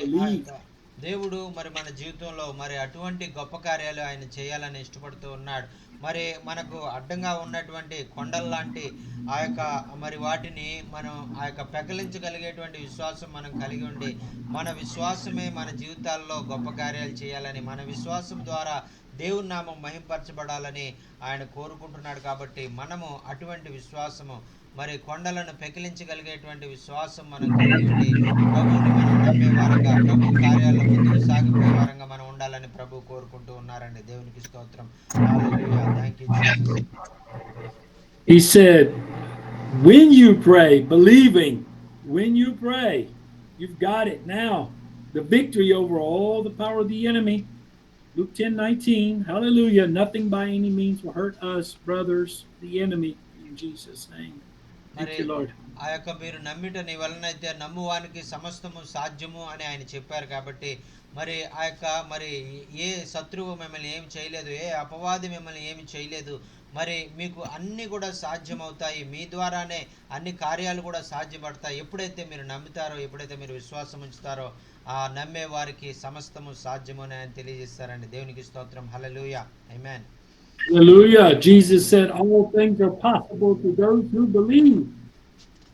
దేవుడు మరి మన జీవితంలో మరి అటువంటి గొప్ప కార్యాలు ఆయన చేయాలని ఇష్టపడుతూ ఉన్నాడు. మరి మనకు అడ్డంగా ఉన్నటువంటి కొండల్లాంటి ఆ యొక్క మరి వాటిని మనం ఆ యొక్క పెకలించగలిగేటువంటి విశ్వాసం మనం కలిగి ఉండి మన విశ్వాసమే మన జీవితాల్లో గొప్ప కార్యాలు చేయాలని, మన విశ్వాసం ద్వారా దేవుని నామం మహింపరచబడాలని ఆయన కోరుకుంటున్నాడు. కాబట్టి మనము అటువంటి విశ్వాసము మరి కొండలను పెకిలించగలిగేటువంటి విశ్వాసం మనం కలిగి ఉండి ప్రభువుని మనం నమ్మే వారంగా, ప్రభు కార్యాల్లో ముందుకు సాగిపోయే వారంగా మనం ఉండాలని ప్రభు కోరుకుంటూ ఉన్నారండి. దేవునికి స్తోత్రం. Hallelujah. Thank you Jesus. He said, when you pray, believing, when you pray, you've got it now. The victory over all the power of the enemy. Luke 10:19. Hallelujah. Nothing by any means will hurt us, brothers, the enemy, in Jesus' name. Thank you, Lord. ఆ యొక్క మీరు నమ్మిట నీ వలనైతే నమ్మువానికి సమస్తము సాధ్యము అని ఆయన చెప్పారు. కాబట్టి మరి ఆ యొక్క మరి ఏ శత్రువు మిమ్మల్ని ఏమి చేయలేదు, ఏ అపవాది మిమ్మల్ని ఏమి చేయలేదు. మరి మీకు అన్నీ కూడా సాధ్యమవుతాయి. మీ ద్వారానే అన్ని కార్యాలు కూడా సాధ్యపడతాయి. ఎప్పుడైతే మీరు నమ్ముతారో, ఎప్పుడైతే మీరు విశ్వాసం ఉంచుతారో ఆ నమ్మే వారికి సమస్తము సాధ్యము అని ఆయన తెలియజేస్తారండి. దేవునికి స్తోత్రం. హల్లెలూయా. ఆమేన్. Hallelujah. Jesus said all things are possible to those who believe.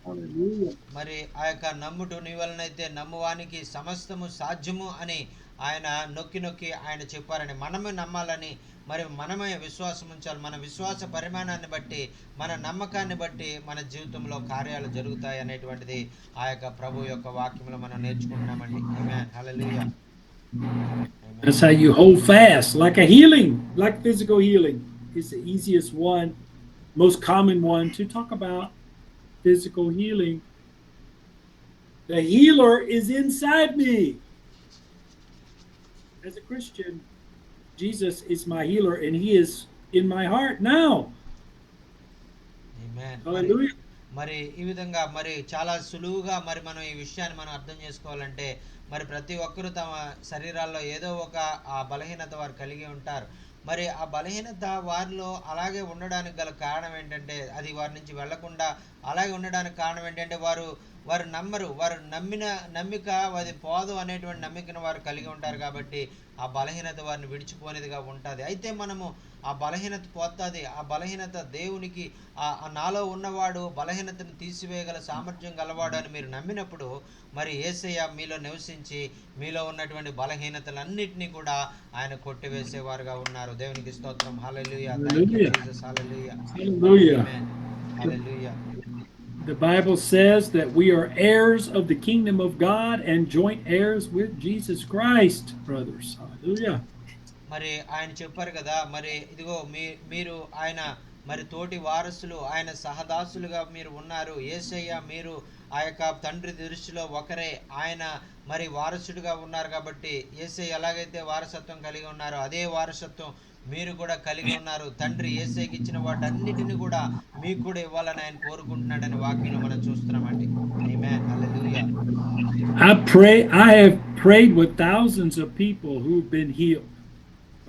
Hallelujah. మరి ఆ యొక్క నమ్ముడు నీ వలనైతే నమ్మువానికి సమస్తము సాధ్యము అని ఆయన నొక్కి నొక్కి ఆయన చెప్పారని, మనమే నమ్మాలని, మరి మనమే విశ్వాసం ఉంచాలి. మన విశ్వాస పరిమాణాన్ని బట్టి, మన నమ్మకాన్ని బట్టి మన జీవితంలో కార్యాలు జరుగుతాయి అనేటువంటిది ఆ యొక్క ప్రభు యొక్క వాక్యంలో మనం నేర్చుకుంటున్నామండి. ఆమేన్. హల్లెలూయా. That's how you hold fast, like a healing, like physical healing is the easiest one, most common one to talk about. Physical healing. The healer is inside me. as a Christian, Jesus is my healer and he is in my heart now. Amen. Hallelujah. మరి ఈ విధంగా మరి చాలా సులువుగా మరి మనం ఈ విషయాన్ని మనం అర్థం చేసుకోవాలంటే మరి ప్రతి ఒక్కరూ తమ శరీరాల్లో ఏదో ఒక ఆ బలహీనత వారు కలిగి ఉంటారు. మరి ఆ బలహీనత వారిలో అలాగే ఉండడానికి గల కారణం ఏంటంటే అది వారి నుంచి వెళ్లకుండా అలాగే ఉండడానికి కారణం ఏంటంటే వారు నమ్మరు. వారు నమ్మిక అది పోదు అనేటువంటి నమ్మికను వారు కలిగి ఉంటారు. కాబట్టి ఆ బలహీనత వారిని విడిచిపోనేదిగా ఉంటుంది. అయితే మనము ఆ బలహీనత పోతుంది. ఆ బలహీనత దేవునికి నాలో ఉన్నవాడు బలహీనతను తీసివేయగల సామర్థ్యం గలవాడు అని మీరు నమ్మినప్పుడు మరి యేసయ్య మీలో నివసించి మీలో ఉన్నటువంటి బలహీనతలన్నిటినీ కూడా ఆయన కొట్టివేసేవారుగా ఉన్నారు. దేవునికి స్తోత్రం. Hallelujah. Thank you Jesus. Hallelujah. Hallelujah. Amen. Hallelujah. The Bible says that we are heirs of the kingdom of God and joint heirs with Jesus Christ, brothers. Hallelujah. మరి ఆయన చెప్పారు కదా, మరి ఇదిగో మీరు ఆయన మరి తోటి వారసులు, ఆయన సహదాసులుగా మీరు ఉన్నారు. యేసయ్య మీరు ఆ యొక్క తండ్రి దృష్టిలో ఒకరే. ఆయన మరి వారసుడిగా ఉన్నారు. కాబట్టి యేసయ్య ఎలాగైతే వారసత్వం కలిగి ఉన్నారో అదే వారసత్వం మీరు కూడా కలిగి ఉన్నారు. తండ్రి యేసయ్యకి ఇచ్చిన వాటన్నిటిని కూడా మీకు కూడా ఇవ్వాలని ఆయన కోరుకుంటున్నాడని వాక్యంలో మనం చూస్తున్నామండి. ఆమేన్. హల్లెలూయా. I have prayed with thousands of people who've been healed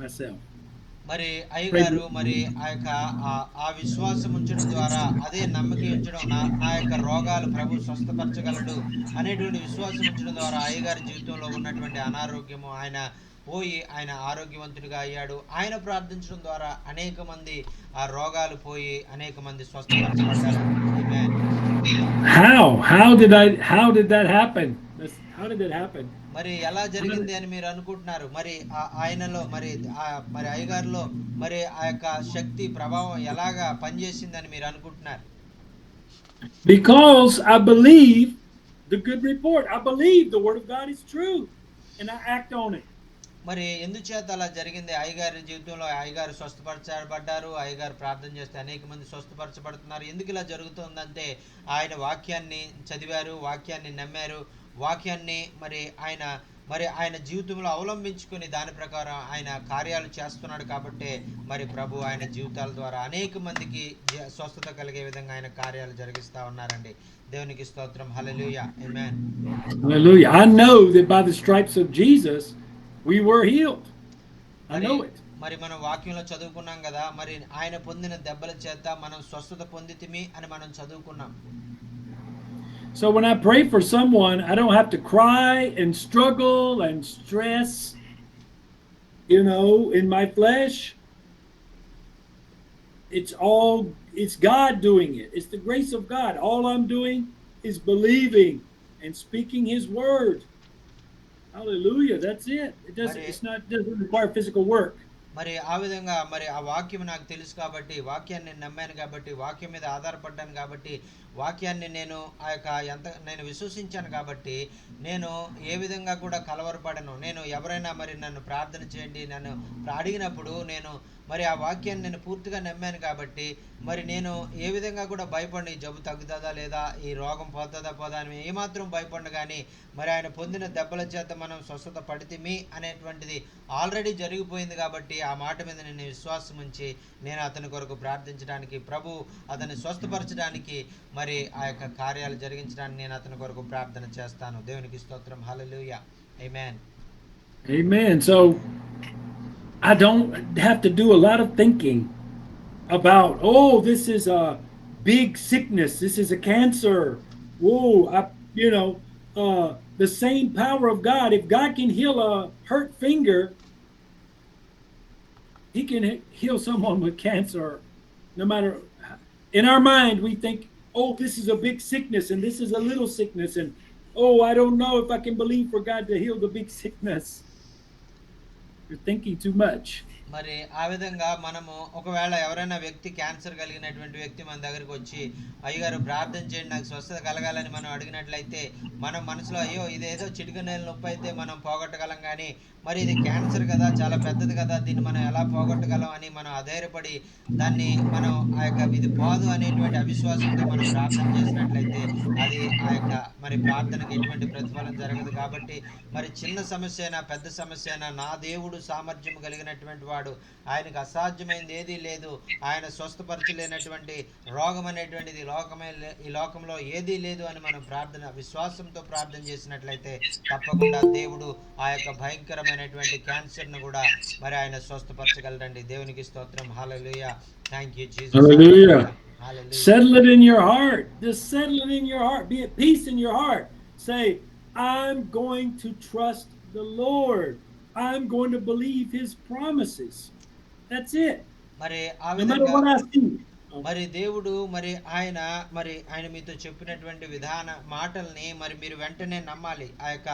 myself. మరి అయ్యగారు మరి ఆ యొక్క ఆ విశ్వాసం ఉంచడం ద్వారా, అదే నమ్మక ఉంచడం, నా యొక్క రోగాలు ప్రభు స్వస్థపరచగలడు అనేటువంటి విశ్వాసం ఉంచడం ద్వారా అయ్యగారి జీవితంలో ఉన్నటువంటి అనారోగ్యము ఆయన పోయి ఆయన ఆరోగ్యవంతుడిగా అయ్యాడు. ఆయన ప్రార్థించడం ద్వారా అనేక మంది ఆ రోగాలు పోయి అనేక మంది స్వస్థపరచబడ్డారు. ఆమేన్. How did that happen? How did that happen? మరి ఎలా జరిగింది అని మీరు అనుకుంటున్నారు? మరి ఆయనలో మరి మరి అయ్యగారిలో మరి ఆ యొక్క శక్తి ప్రభావం ఎలాగా పనిచేసిందని మీరు అనుకుంటున్నారు? Because I believe the good report. I believe the word of God is true and I act on it. మరి ఎందుచేత అలా జరిగింది? అయ్యగారి జీవితంలో అయ్యగారు స్వస్థపరచబడ్డారు. అయ్యగారు ప్రార్థన చేస్తే అనేక మంది స్వస్థపరచబడుతున్నారు. ఎందుకు ఇలా జరుగుతుందంటే ఆయన వాక్యాన్ని చదివారు, వాక్యాన్ని నమ్మారు, వాక్యాన్ని మరి ఆయన జీవితంలో అవలంబించుకుని దాని ప్రకారం ఆయన కార్యాలు చేస్తున్నాడు. కాబట్టి మరి ప్రభు ఆయన జీవితాల ద్వారా అనేక మందికి స్వస్థత కలిగే విధంగా ఆయన కార్యాలు జరిగిస్తా ఉన్నారండి. దేవునికి స్తోత్రం. హల్లెలూయా. ఆమేన్. Hallelujah. I know that by the stripes of Jesus we were healed. I know it. మరి మనం వాక్యంలో చదువుకున్నాం కదా, మరి ఆయన పొందిన దెబ్బల చేత మనం స్వస్థత పొందితిమి అని మనం చదువుకున్నాం. So when I pray for someone, I don't have to cry and struggle and stress, in my flesh. It's God doing it. It's the grace of God. All I'm doing is believing and speaking his word. Hallelujah. That's it. It doesn't require physical work. మరి ఆ విధంగా మరి ఆ వాక్యం నాకు తెలుసు కాబట్టి, వాక్యాన్ని నమ్మాను కాబట్టి, వాక్యం మీద ఆధారపడ్డాను కాబట్టి, వాక్యాన్ని నేను నేను విశ్వసించాను కాబట్టి నేను ఏ విధంగా కూడా కలవరపడను. నేను ఎవరైనా మరి నన్ను ప్రార్థన చేయండి నన్ను అడిగినప్పుడు నేను మరి ఆ వాక్యాన్ని నేను పూర్తిగా నమ్మాను కాబట్టి మరి నేను ఏ విధంగా కూడా భయపడను. ఈ జబ్బు తగ్గుతుందా లేదా, ఈ రోగం పోతుందా పోదా అని ఏమాత్రం భయపడను. కానీ మరి ఆయన పొందిన దెబ్బల చేత మనం స్వస్థత పడితిమి అనేటువంటిది ఆల్రెడీ జరిగిపోయింది. కాబట్టి ఆ మాట మీద నేను విశ్వాసం ఉంచి నేను అతని కొరకు ప్రార్థించడానికి, ప్రభు అతన్ని స్వస్థపరచడానికి, మరి ఆ యొక్క కార్యాలు జరిగించడానికి నేను అతని కొరకు ప్రార్థన చేస్తాను. దేవునికి స్తోత్రం. హల్లెలూయా. ఆమేన్. Amen. So I don't have to do a lot of thinking about, this is a big sickness. This is a cancer. The same power of God. If God can heal a hurt finger, he can heal someone with cancer. No matter, in our mind, we think, this is a big sickness and this is a little sickness. And, I don't know if I can believe for God to heal the big sickness. You're thinking too much. మరి ఆ విధంగా మనము ఒకవేళ ఎవరైనా వ్యక్తి cancer కలిగినటువంటి వ్యక్తి మన దగ్గరికి వచ్చి అయ్యగారు ప్రార్థన చేయండి నాకు స్వస్థత కలగాలని మనం అడిగినట్లయితే మనం మనసులో అయ్యో ఇదేదో చిటికనేల నొప్పి అయితే మనం పోగొట్టగలం, కానీ మరి ఇది క్యాన్సర్ కదా, చాలా పెద్దది కదా, దీన్ని మనం ఎలా పోగొట్టగలం అని మనం అధైర్యపడి దాన్ని మనం ఆ యొక్క ఇది పోదు అనేటువంటి అవిశ్వాసంతో మనం ప్రార్థన చేసినట్లయితే అది ఆ యొక్క మరి ప్రార్థనకి ఎటువంటి ప్రతిఫలం జరగదు. కాబట్టి మరి చిన్న సమస్య అయినా పెద్ద సమస్య అయినా నా దేవుడు సామర్థ్యం కలిగినటువంటి వాడు, ఆయనకు అసాధ్యమైనది ఏదీ లేదు, ఆయన స్వస్థపరచలేనటువంటి రోగం అనేటువంటిది ఈ లోకంలో ఏదీ లేదు అని మనం విశ్వాసంతో ప్రార్థన చేసినట్లయితే తప్పకుండా దేవుడు ఆ యొక్క భయంకరమైనటువంటి క్యాన్సర్ను కూడా మరి ఆయన స్వస్థపరచగలరండి. దేవునికి స్తోత్రం. Hallelujah. Thank you Jesus. Hallelujah. Settle it in your heart. Just settle it in your heart. Be at peace in your heart. Say, I'm going to trust the Lord. I'm going to believe his promises. That's it. మరి ఆ No matter what I see. మరి దేవుడు మరి ఆయన మీతో చెప్పినటువంటి మాటల్ని మరి మీరు వెంటనే నమ్మాలి. ఆ యొక్క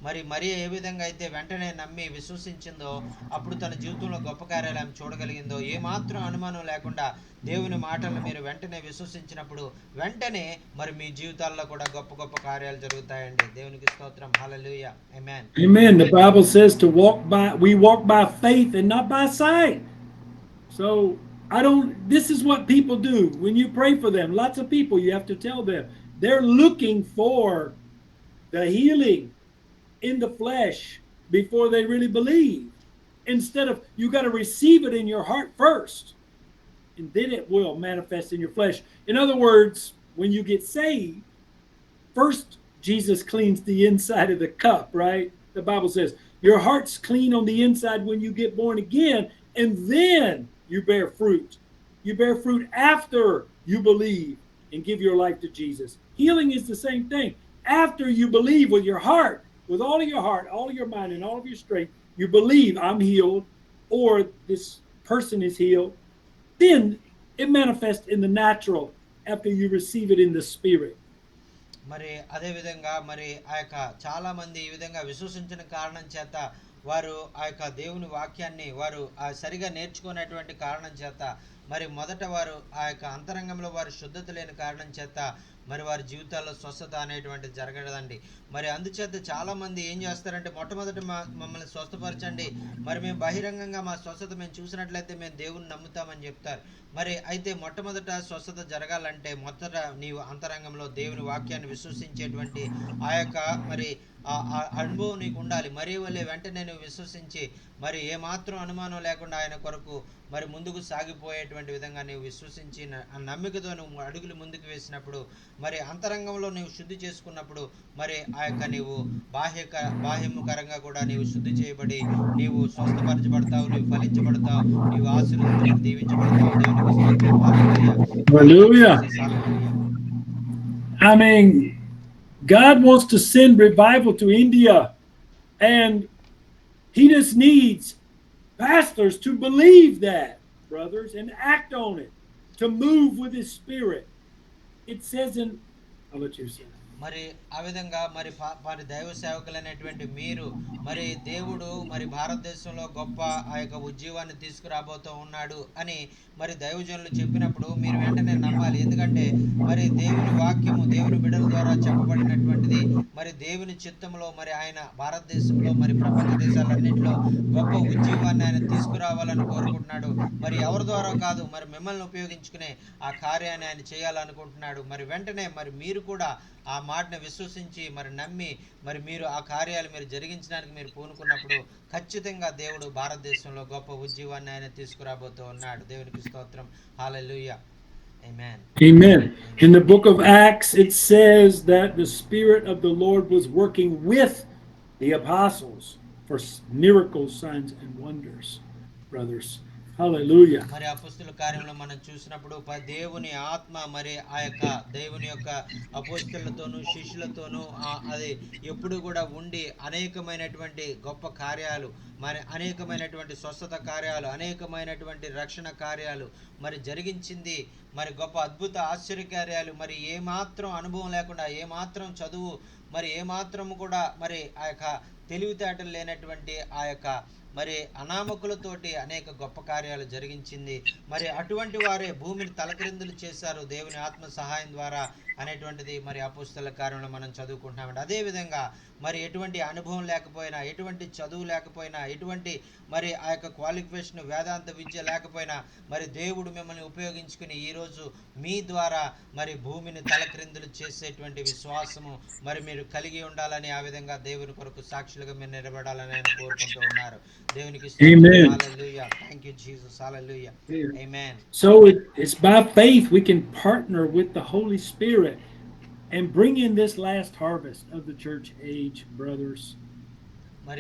మరి ఏ విధంగా అయితే వెంటనే నమ్మి విశ్వసించిందో అప్పుడు తన జీవితంలో గొప్ప కార్యాలు ఆమె చూడగలిగిందో, ఏమాత్రం అనుమానం లేకుండా దేవుని మాటలను మీరు వెంటనే విశ్వసించినప్పుడు వెంటనే మరి మీ జీవితాల్లో కూడా గొప్ప గొప్ప కార్యాలు జరుగుతాయండి. దేవునికి స్తోత్రం. హల్లెలూయా. ఆమేన్. Amen. The Bible says we walk by faith and not by sight. So this is what people do when you pray for them. Lots of people, you have to tell them, they're looking for the healing in the flesh before they really believe. Instead of, you got to receive it in your heart first, and then it will manifest in your flesh. In other words, when you get saved, first Jesus cleans the inside of the cup, right? The Bible says your heart's clean on the inside when you get born again, and then you bear fruit. You bear fruit after you believe and give your life to Jesus. Healing is the same thing. After you believe with your heart, with all of your heart, all of your mind, and all of your strength, you believe I'm healed or this person is healed, then it manifests in the natural after you receive it in the spirit. మరి అదే విధంగా మరి ఆ యొక్క చాలా మంది ఈ విధంగా విశ్వసించిన కారణం చేత వారు ఆ యొక్క దేవుని వాక్యాన్ని వారు సరిగా నేర్చుకునేటువంటి కారణం చేత మరి మొదట వారు ఆ యొక్క అంతరంగంలో వారు శుద్ధత లేని కారణం చేత మరి వారి జీవితాల్లో స్వస్థత అనేటువంటిది జరగదండి. మరి అందుచేత చాలా మంది ఏం చేస్తారంటే మొట్టమొదటి మమ్మల్ని స్వస్థపరచండి, మరి మేము బహిరంగంగా మా స్వస్థత మేము చూసినట్లయితే మేము దేవుని నమ్ముతామని చెప్తారు. మరి అయితే మొట్టమొదట స్వస్థత జరగాలంటే మొదట నీవు అంతరంగంలో దేవుని వాక్యాన్ని విశ్వసించేటువంటి ఆ యొక్క మరి అనుభవం నీకు ఉండాలి. మరి వల్లే వెంటనే నువ్వు విశ్వసించి మరి ఏమాత్రం అనుమానం లేకుండా ఆయన కొరకు మరి ముందుకు సాగిపోయేటువంటి విధంగా నీవు విశ్వసించి నమ్మికతో నువ్వు అడుగులు ముందుకు వేసినప్పుడు మరి అంతరంగంలో నీవు శుద్ధి చేసుకున్నప్పుడు మరి ఆ యొక్క నీవు బాహ్యముఖరంగా కూడా నీవు శుద్ధి చేయబడి నీవు స్వస్థపరచబడతావు, నీవు ఫలించబడతావు, నీవు ఆశీర్వదించబడి దీవించబడతావు. దేవునికి స్తోత్రం. హల్లెలూయా. I mean, God wants to send revival to India, and he just needs pastors to believe that, brothers, and act on it, to move with his spirit. It says in, I'll let you say. మరి ఆ విధంగా మరి దైవ సేవకులైనటువంటి మీరు మరి దేవుడు మరి భారతదేశంలో గొప్ప ఆ యొక్క ఉద్యోగాన్ని తీసుకురాబోతూ ఉన్నాడు అని మరి దైవజనులు చెప్పినప్పుడు మీరు వెంటనే నమ్మాలి. ఎందుకంటే మరి దేవుని వాక్యము దేవుని బిడ్డల ద్వారా చెప్పబడినటువంటిది. మరి దేవుని చిత్తంలో మరి ఆయన భారతదేశంలో మరి ప్రపంచ దేశాలన్నింటిలో గొప్ప ఉద్యోగాన్ని ఆయన తీసుకురావాలని కోరుకుంటున్నాడు. మరి ఎవరి ద్వారా కాదు, మరి మిమ్మల్ని ఉపయోగించుకునే ఆ కార్యాన్ని ఆయన చేయాలనుకుంటున్నాడు. మరి వెంటనే మరి మీరు కూడా ఆ మాటను విశ్వసించి మరి నమ్మి మరి మీరు ఆ కార్యాలు మీరు జరిగించడానికి మీరు పూనుకున్నప్పుడు ఖచ్చితంగా దేవుడు భారతదేశంలో గొప్ప ఉద్యోగాన్ని ఆయన తీసుకురాబోతూ ఉన్నాడు. దేవునికి స్తోత్రం. హల్లెలూయా. Amen. Amen. In the book of Acts it says that the Spirit of the Lord was working with the apostles for miracles, signs and wonders, brothers. Hallelujah. మరి అపొస్తలుల కార్యంలో మనం చూసినప్పుడు దేవుని ఆత్మ మరి ఆ యొక్క దేవుని యొక్క అపొస్తలులతోనూ శిష్యులతోనూ అది ఎప్పుడు కూడా ఉండి అనేకమైనటువంటి గొప్ప కార్యాలు, మరి అనేకమైనటువంటి స్వస్థత కార్యాలు, అనేకమైనటువంటి రక్షణ కార్యాలు మరి జరిగించింది. మరి గొప్ప అద్భుత ఆశ్చర్య కార్యాలు, మరి ఏమాత్రం అనుభవం లేకుండా, ఏమాత్రం చదువు, మరి ఏమాత్రం కూడా మరి ఆ యొక్క తెలివితేటలు లేనటువంటి ఆ యొక్క మరి అనామకులతోటి అనేక గొప్ప కార్యాలు జరిగించింది. మరి అటువంటి వారే భూమిని తలక్రిందులు చేశారు దేవుని ఆత్మ సహాయం ద్వారా అనేటువంటిది మరి అపోస్తల కార్యంలో మనం చదువుకుంటున్నామండి. అదేవిధంగా మరి ఎటువంటి అనుభవం లేకపోయినా, ఎటువంటి చదువు లేకపోయినా, ఎటువంటి మరి ఆ యొక్క క్వాలిఫికేషన్ వేదాంత విద్య లేకపోయినా మరి దేవుడు మిమ్మల్ని ఉపయోగించుకుని ఈరోజు మీ ద్వారా మరి భూమిని తలక్రిందులు చేసేటువంటి విశ్వాసము మరి మీరు కలిగి ఉండాలని, ఆ విధంగా దేవుని కొరకు సాక్షులుగా మీరు నిలబడాలని ఆయన కోరుకుంటూ ఉన్నారు. దేవునికి స్తోత్రం. Hallelujah. Thank you Jesus. Hallelujah. Amen. So it's by faith we can partner with the Holy Spirit and bring in this last harvest of the church age, brothers.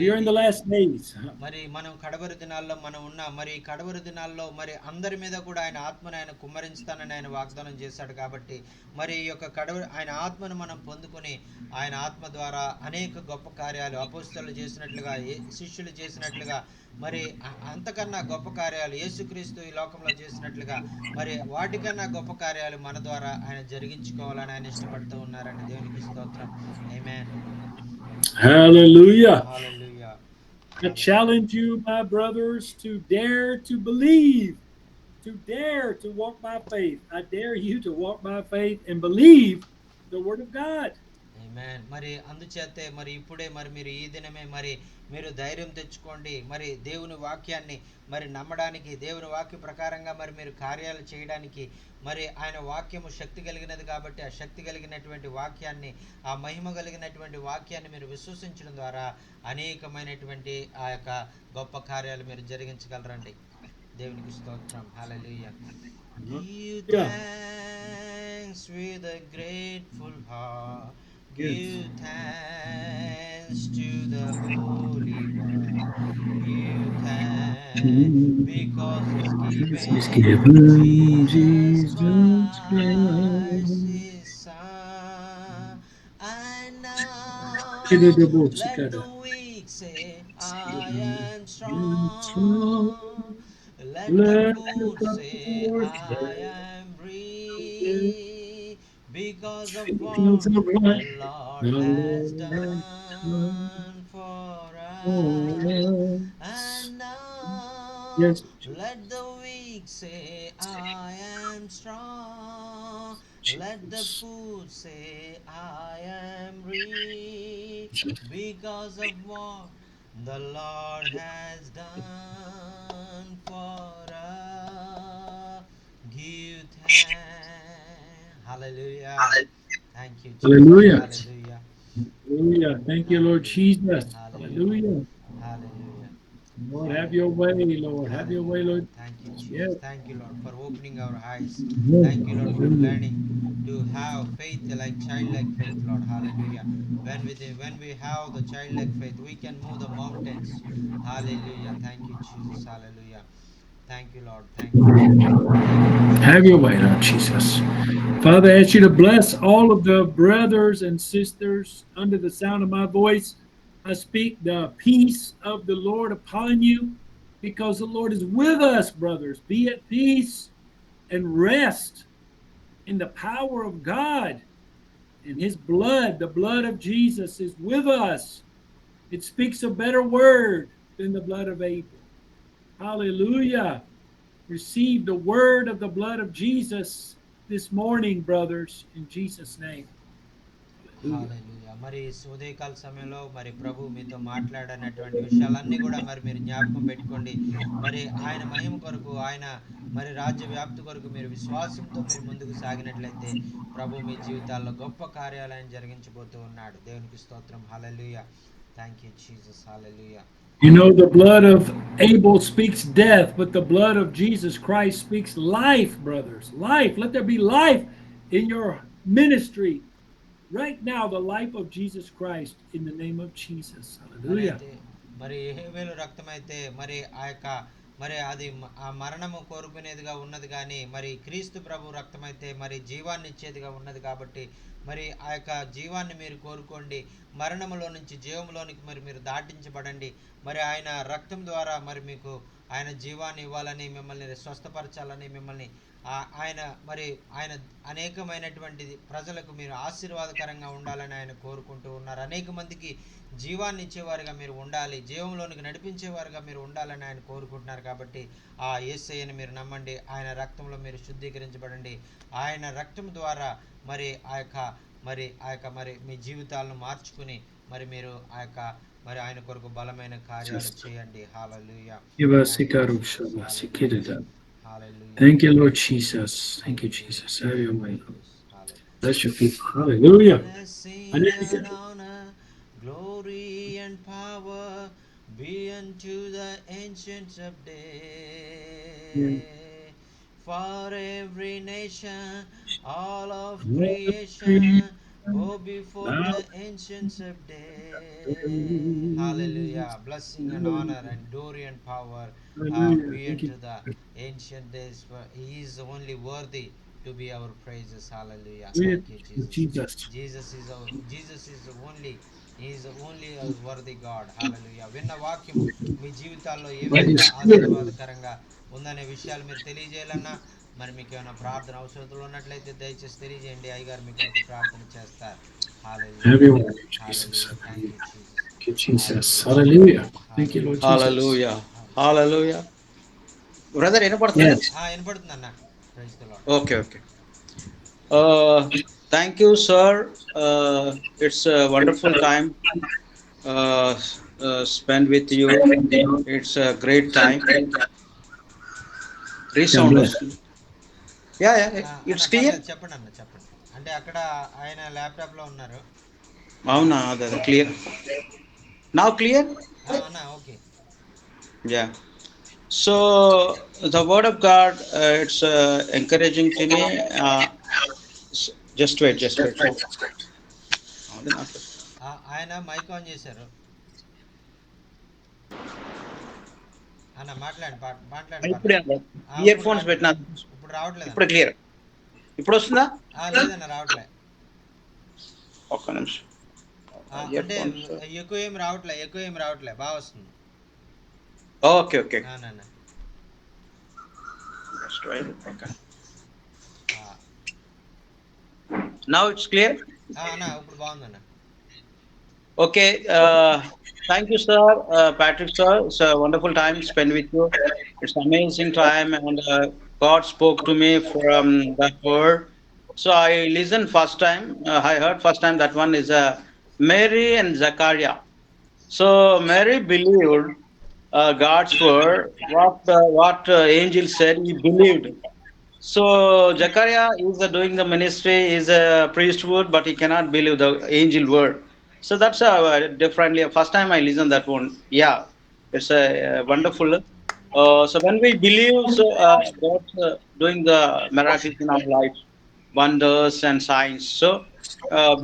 We are in the last days. మరి మనం కడవరి దినాల్లో మనం ఉన్న మరి కడవరి దినాల్లో మరి అందరి మీద కూడా ఆయన ఆత్మను ఆయన కుమ్మరించుతానని ఆయన వాగ్దానం చేశాడు. కాబట్టి మరి ఈ యొక్క ఆయన ఆత్మను మనం పొందుకొని ఆయన ఆత్మ ద్వారా అనేక గొప్ప కార్యాలు అపోస్తలులు చేసినట్లుగా, శిష్యులు చేసినట్లుగా, మరి అంతకన్నా గొప్ప కార్యాలు యేసుక్రీస్తు ఈ లోకంలో చేసినట్లుగా మరి వాటికన్నా గొప్ప కార్యాలు మన ద్వారా ఆయన జరిగించుకోవాలని ఆయన ఇష్టపడుతూ ఉన్నారండి. దేవునికి స్తోత్రం. ఆమేన్. Hallelujah. Hallelujah. I challenge you, my brothers, to dare to believe, to dare to walk by faith. I dare you to walk by faith and believe the word of God. ఆమేన్. మరి అందుచేతే మరి ఇప్పుడే మరి మీరు ఈ దినమే మరి మీరు ధైర్యం తెచ్చుకోండి. మరి దేవుని వాక్యాన్ని మరి నమ్మడానికి, దేవుని వాక్య ప్రకారంగా మరి మీరు కార్యాలు చేయడానికి, మరి ఆయన వాక్యము శక్తి కలిగినది కాబట్టి ఆ శక్తి కలిగినటువంటి వాక్యాన్ని, ఆ మహిమ కలిగినటువంటి వాక్యాన్ని మీరు విశ్వసించడం ద్వారా అనేకమైనటువంటి ఆ యొక్క గొప్ప కార్యాలు మీరు జరిగించగలరండి. దేవునికి స్తోత్రం. హల్లెలూయా. Give thanks with a grateful heart. Give thanks to the Holy One. Give thanks because He's given Jesus Christ His Son. And now let the weak say, I am strong. Let the poor say, I am free, because of what the Lord has done for us. And now let the weak say, I am strong. Let the poor say, I am free, because of what the Lord has done for us. Give thanks. Hallelujah. Thank you, Jesus. Hallelujah. Hallelujah. Hallelujah. Thank you, Lord Jesus. Hallelujah. Hallelujah. Hallelujah. Lord, have your way, Lord. Have your way, Lord. Thank you, Jesus. Yes. Thank you, Lord, for opening our eyes. Yes. Thank you, Lord, for learning to have faith like childlike faith, Lord. Hallelujah. When we have the childlike faith, we can move the mountains. Hallelujah. Thank you, Jesus. Hallelujah. Thank you, Lord. Thank you, Jesus. Have your way, Lord Jesus. Father, I ask you to bless all of the brothers and sisters under the sound of my voice. I speak the peace of the Lord upon you, because the Lord is with us, brothers. Be at peace and rest in the power of God and His blood. The blood of Jesus is with us. It speaks a better word than the blood of Abel. Hallelujah. Receive the word of the blood of Jesus this morning, brothers, in Jesus' name. హల్లెలూయా. మరి ఉదయకాల సమయంలో మరి ప్రభు మీతో మాట్లాడనటువంటి విషయాలన్నీ కూడా మరి మీరు జ్ఞాపకం పెట్టుకోండి. మరి ఆయన మహిమ కొరకు, ఆయన మరి రాజ్య వ్యాప్తి కొరకు మీరు విశ్వాసంతో మీరు ముందుకు సాగినట్లయితే ప్రభు మీ జీవితాల్లో గొప్ప కార్యాలయం జరిగించబోతూ ఉన్నాడు. దేవునికి స్తోత్రం. Hallelujah. Thank you Jesus. Hallelujah. You know, the blood of Abel speaks death, but the blood of Jesus Christ speaks life, brothers. Life. Let there be life in your ministry. Right now, the life of Jesus Christ in the name of Jesus. Hallelujah. మరి హేబేలు రక్తమైతే మరి ఆ యొక్క మరి అది ఆ మరణము కోరుకునేదిగా ఉన్నది, కానీ మరి క్రీస్తు ప్రభు రక్తమైతే మరి జీవాన్ని ఇచ్చేదిగా ఉన్నది. కాబట్టి మరి ఆ యొక్క జీవాన్ని మీరు కోరుకోండి. మరణములో నుంచి జీవములోనికి మరి మీరు దాటించబడండి. మరి ఆయన రక్తం ద్వారా మరి మీకు ఆయన జీవాన్ని ఇవ్వాలని, మిమ్మల్ని స్వస్థపరచాలని, మిమ్మల్ని ఆయన అనేకమైనటువంటి ప్రజలకు మీరు ఆశీర్వాదకరంగా ఉండాలని ఆయన కోరుకుంటూ ఉన్నారు. అనేక మందికి జీవాన్ని ఇచ్చేవారుగా మీరు ఉండాలి, జీవంలోనికి నడిపించేవారుగా మీరు ఉండాలని ఆయన కోరుకుంటున్నారు. కాబట్టి ఆ యేసయ్యను మీరు నమ్మండి, ఆయన రక్తంలో మీరు శుద్ధీకరించబడండి. ఆయన రక్తం ద్వారా మరి మీ జీవితాలను మార్చుకుని మీరు ఆయన కొరకు బలమైన కార్యాలు చేయండి. హల్లెలూయా. Thank you, Lord Jesus. Thank you, Jesus. Have your way. Bless your people. Hallelujah. Blessing and honor, glory and power be unto the ancients of days. For every nation, all of creation, go before the ancients of days. Hallelujah. Blessing and honor and glory and power be unto the ancient days. For He is only worthy to be our praises. Hallelujah. Thank you, Jesus. Jesus is the only. He is the only worthy God. Hallelujah. విన్న వాక్యము మీ జీవితాల్లో ఏ విధంగా ఆశీర్వాదకరంగా ఉందనే విషయాలు మీరు తెలియజేయాలన్నా, మరి మీకు ఏమైనా ప్రార్థన అవసరతలు ఉన్నట్లయితే దయచేసి తెలియజేయండి. అయ్యగారు మీ కొరకు ప్రార్థన చేస్తారు. Hallelujah. Thank you, Jesus. Hallelujah. Thank you, Lord Jesus. Hallelujah. Hallelujah. Brother, వినపడుతుందా? వినపడుతుంది అన్న. Praise the Lord. Okay. Thank you, sir. It's a wonderful time spent with you. It's a great time. Resound. Yeah. It's clear. చెప్పండి అన్న, చెప్పండి. అంటే అక్కడ ఆయన laptop లో ఉన్నారు. అవునా, అదే క్లియర్. Now clear? అన్న okay. Yeah. So the word of God, it's encouraging to me. Just wait. ఆయన మైక్ ఆన్ చేశారు అన్న. మాట్లాడండి. ఇయర్ ఫోన్స్ పెట్టినా ఇప్పుడు రావట్లేదు. ఇప్పుడు క్లియర్. ఇప్పుడు వస్తుందా? లేదన్న, రావట్లే. ఒక్క నిమిషం. అంటే ఎక్కువ ఏం రావట్లే, బాగా వస్తుంది. ఓకే. Now it's clear? ఇప్పుడు బాగుందన్న. Okay. Thank you, sir. Patrick, sir. It's a wonderful time spent with you. It's an amazing time, and God spoke to me from that word. So I listened first time. I heard first time that one is Mary and Zachariah. So Mary believed God's word. What angel said, he believed. So Zachariah is doing the ministry, is a priesthood, but he cannot believe the angel word. So that's differently. First time I listened that one. Yeah, it's wonderful. So when we believe, so God's doing the miracles in our life, wonders and signs. So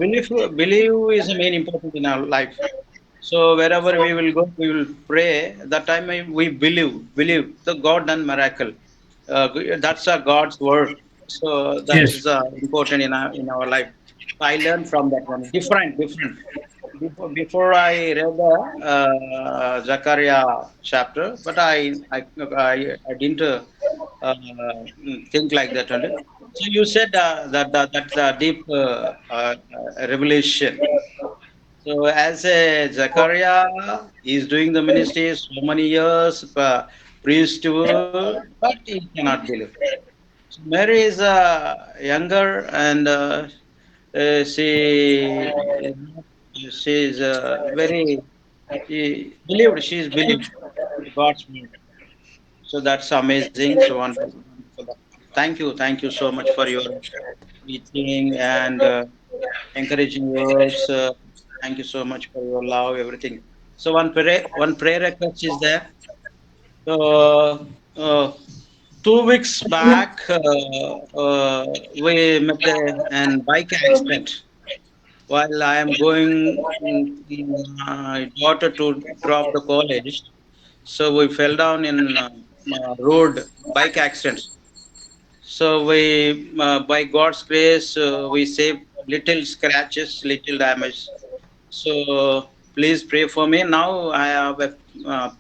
believe is the main important in our life. So wherever we will go, we will pray. That time we believe the God done miracle. That's God's word. So that is important in our life. I learned from that one. Different. Before I read the Zechariah chapter, but I didn't think like that only. So you said that's a deep revelation. So as a Zachariah is doing the ministry so many years, priesthood, but he cannot believe. So Mary is younger, and she is very she is believed God's word. So that's amazing. So wonderful. Thank you so much for your teaching and encouraging words. Thank you so much for your love, everything. So one prayer request is there. So 2 weeks back, we met an bike accident while I am going my daughter to drop the college. So we fell down in road bike accident. So we, by God's grace, we saved little scratches, little damage. So please pray for me. Now I have a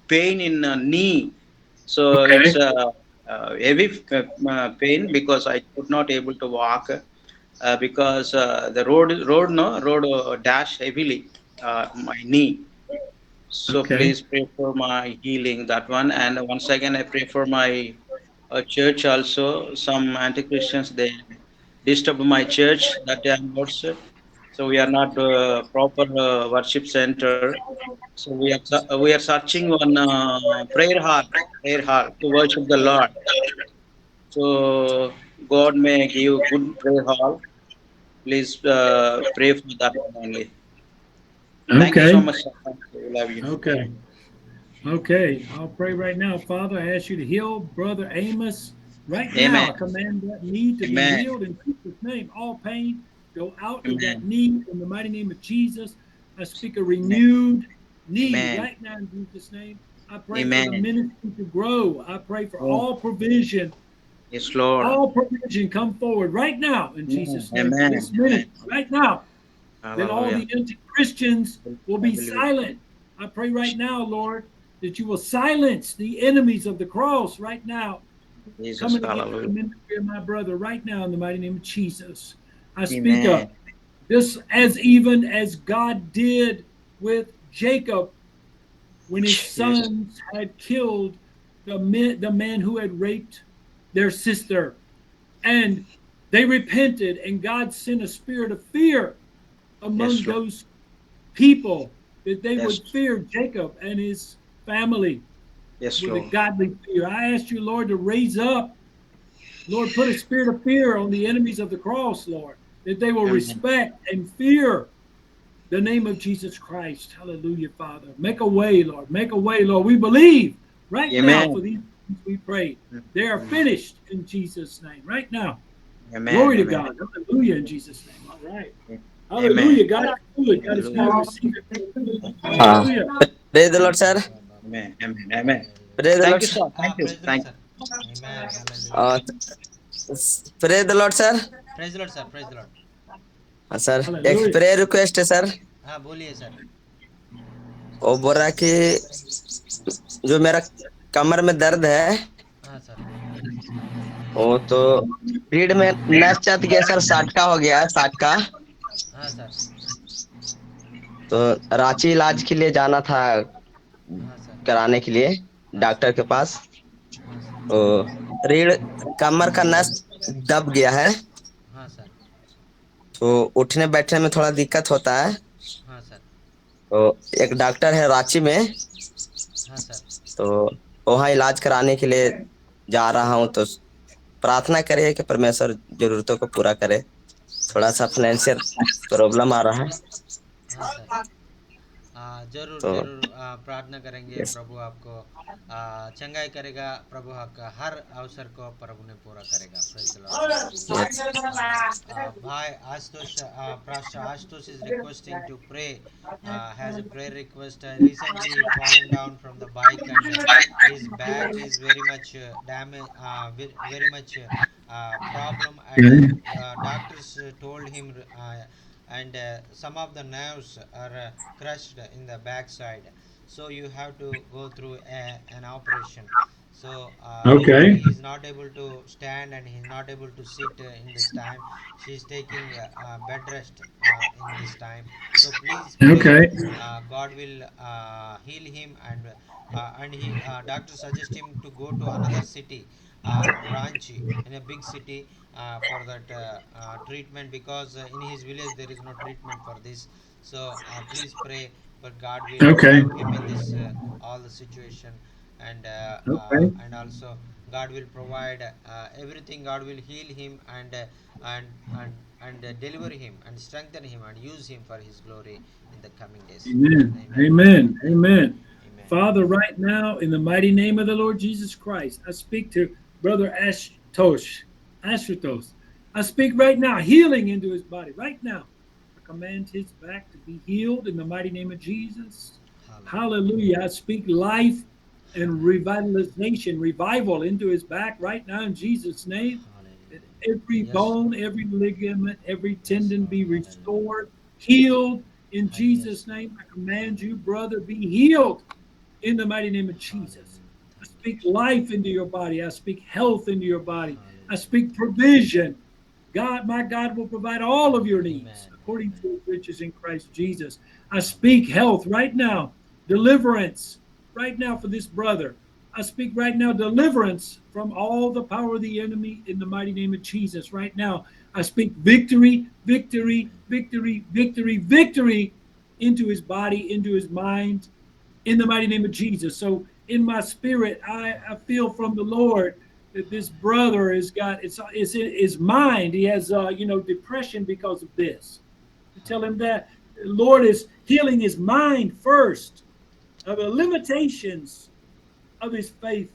pain in knee. So Okay. it's heavy pain because I could not able to walk because the road dash heavily my knee. So Okay. please pray for my healing that one. And once again, I pray for my church also. Some anti-Christians they disturb my church that day onwards. So we are not proper worship center. So we are searching on prayer hall to worship the Lord. So God may give good prayer hall. Please pray for that one only. Thank you so Okay. much, sir. Thank you. Love you. Okay. Okay. I'll pray right now. Father, I ask you to heal Brother Amos right now. Amen. I command that knee to be Amen. healed in Jesus' name. All pain go out of that Amen. knee in the mighty name of Jesus. I speak a Amen. renewed knee Amen. right now in Jesus' name. I pray for the Amen. ministry to grow. I pray for Oh, all provision. yes, Lord. All provision come forward right now in Amen. Jesus' name for Amen. this Amen. minute, right now, that all Hallelujah. the anti-Christians will I be believe it. silent. I pray right now, Lord, that you will silence the enemies of the cross right now, Jesus. coming against the Hallelujah. ministry of my brother right now in the mighty name of Jesus. I speak Amen. up this as even as God did with Jacob when his Yes. sons had killed the man who had raped their sister. And they repented, and God sent a spirit of fear among Yes, Lord. those people that they Yes. would fear Jacob and his family Yes, with a Lord. godly fear. I ask you, Lord, to raise up, Lord, put a spirit of fear on the enemies of the cross, Lord, that they will Amen. respect and fear the name of Jesus Christ. Hallelujah, Father. Make a way, Lord. Make a way, Lord. We believe right now for Amen. these things we pray. They are finished in Jesus' name right now. Amen. Glory to Amen. God. Hallelujah in Jesus' name. All right. Amen. Hallelujah. God is good. God is Hallelujah. good. Receive it. Ah, Hallelujah. praise the Lord, sir. Amen. Amen. Amen. Praise the Thank Lord, you, sir. sir. Thank you. Praise the Lord, Thank sir. you. Amen. Hallelujah. Uh, praise the Lord, sir. Praise the Lord, sir. Praise the Lord. हाँ sir, एक Hallelujah. Prayer request है sir. हाँ बोलिए sir. वो बोल रहा है कि जो मेरा कमर में दर्द है हाँ सर. वो तो रीढ़ में नस चढ़ गया सर, साटका हो गया है, साटका. हाँ सर. तो रांची इलाज के लिए जाना था, हाँ सर. कराने के लिए हाँ सर. डॉक्टर के पास. हाँ सर. तो रीढ़ कमर का नस दब गया है, हाँ सर. तो उठने बैठने में थोड़ा दिक्कत होता है. हाँ सर. तो एक डॉक्टर है रांची में, हाँ सर. तो वहाँ इलाज कराने के लिए जा रहा हूँ. तो प्रार्थना करिए कि परमेश्वर जरूरतों को पूरा करे. हाँ थोड़ा सर. सा फाइनेंशियल प्रॉब्लम आ रहा है. हाँ सर. जरूर तो जरूर प्रार्थना करेंगे. यस, प्रभु आपको चंगाई करेगा. प्रभु आपका हर अवसर को प्रभु ने पूरा करेगा. Praise the Lord. Hallelujah. Bhai Ashutosh, Pastor Ashutosh is requesting to pray. Has a prayer request. Recently, he fallen down from the bike, and his back is very much damage, very much problem. And doctors told him, and some of the nerves are crushed in the backside. So you have to go through an operation. So Okay. he is not able to stand, and he is not able to sit in this time. She is taking bed rest in this time. So please pray. Okay. God will heal him, and he doctor suggest him to go to another city, Ranchi, in a big city, for that treatment, because in his village there is no treatment for this. So please pray, but God will Okay. help him in this all the situation. Okay. And also God will provide everything. God will heal him, and deliver him, and strengthen him, and use him for his glory in the coming days. Amen. Amen. Amen. Amen. Amen. Father, right now, in the mighty name of the Lord Jesus Christ, I speak to Brother Ashutosh. I speak right now, healing into his body. Right now, I command his back to be healed in the mighty name of Jesus. Hallelujah. Hallelujah. I speak life and Hallelujah. revitalization, revival into his back right now in Jesus' name. That Hallelujah. every Yes, Lord. bone, every ligament, every Yes, tendon Lord. be Hallelujah. restored, healed in Yes, Jesus' Lord. name. I command you, Hallelujah. brother, be healed in the mighty name of Jesus. Hallelujah. I Thank speak life into your body. I speak health into your body. I speak provision. God, my God will provide all of your needs according to his riches in Christ Jesus. I speak health right now, deliverance right now for this brother. I speak right now deliverance from all the power of the enemy in the mighty name of Jesus. Right now, I speak victory, victory, victory, victory, victory into his body, into his mind, in the mighty name of Jesus. So in my spirit, I feel from the Lord that this brother has got it's in his mind. He has depression because of this. To tell him that the Lord is healing his mind first. Of the limitations of his faith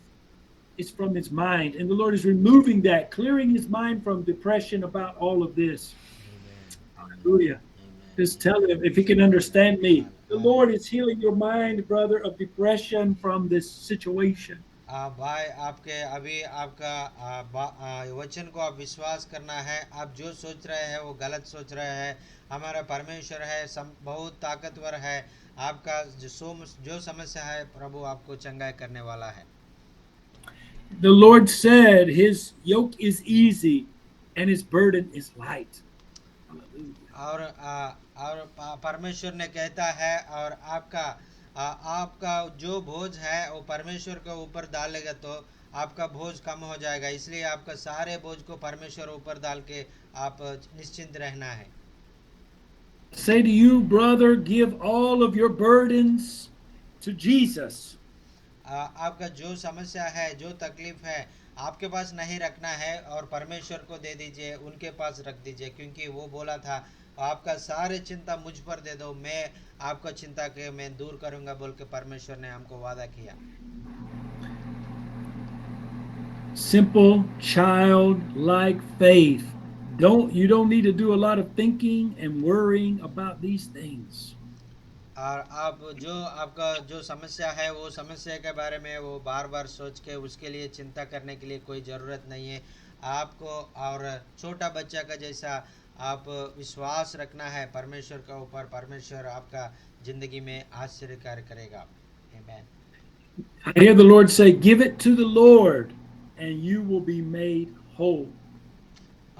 is from his mind, and the Lord is removing that, clearing his mind from depression about all of this. Hallelujah. Just tell him if he can understand me. The Lord is healing your mind, brother, of depression from this situation. भाई आपके अभी आपका वचन को आप विश्वास करना है। आप जो सोच रहे हैं वो गलत सोच रहे हैं। हमारा परमेश्वर है, बहुत ताकतवर है। आपका जो समस्या है प्रभु आपको चंगाई करने वाला है। The Lord said his yoke is easy and his burden is light. और परमेश्वर ने कहता है और आपका जो बोझ है वो परमेश्वर के ऊपर डालेगा तो आपका बोझ कम हो जाएगा। इसलिए आपका सारे बोझ को परमेश्वर ऊपर डाल के आप निश्चिंत रहना है। Say to you, brother, give all of your burdens to Jesus. आपका जो समस्या है, जो तकलीफ है, आपके पास नहीं रखना है और परमेश्वर को दे दीजिए, उनके पास रख दीजिए, क्योंकि वो बोला था आपका सारे चिंता मुझ पर दे दो, मैं आपका चिंता के मैं दूर करूंगा बोल के परमेश्वर ने हमको वादा किया। Simple childlike faith. You don't need to do a lot of thinking and worrying about these things. और आप आपका जो समस्या है वो समस्या के बारे में वो बार बार सोच के उसके लिए चिंता करने के लिए कोई ज़रूरत नहीं है आपको। और छोटा बच्चा का जैसा आप विश्वास रखना है परमेश्वर के ऊपर। परमेश्वर आपका ज़िंदगी में आश्चर्य कार्य करेगा। Amen. I hear the Lord say, give it to the Lord and you will be made whole.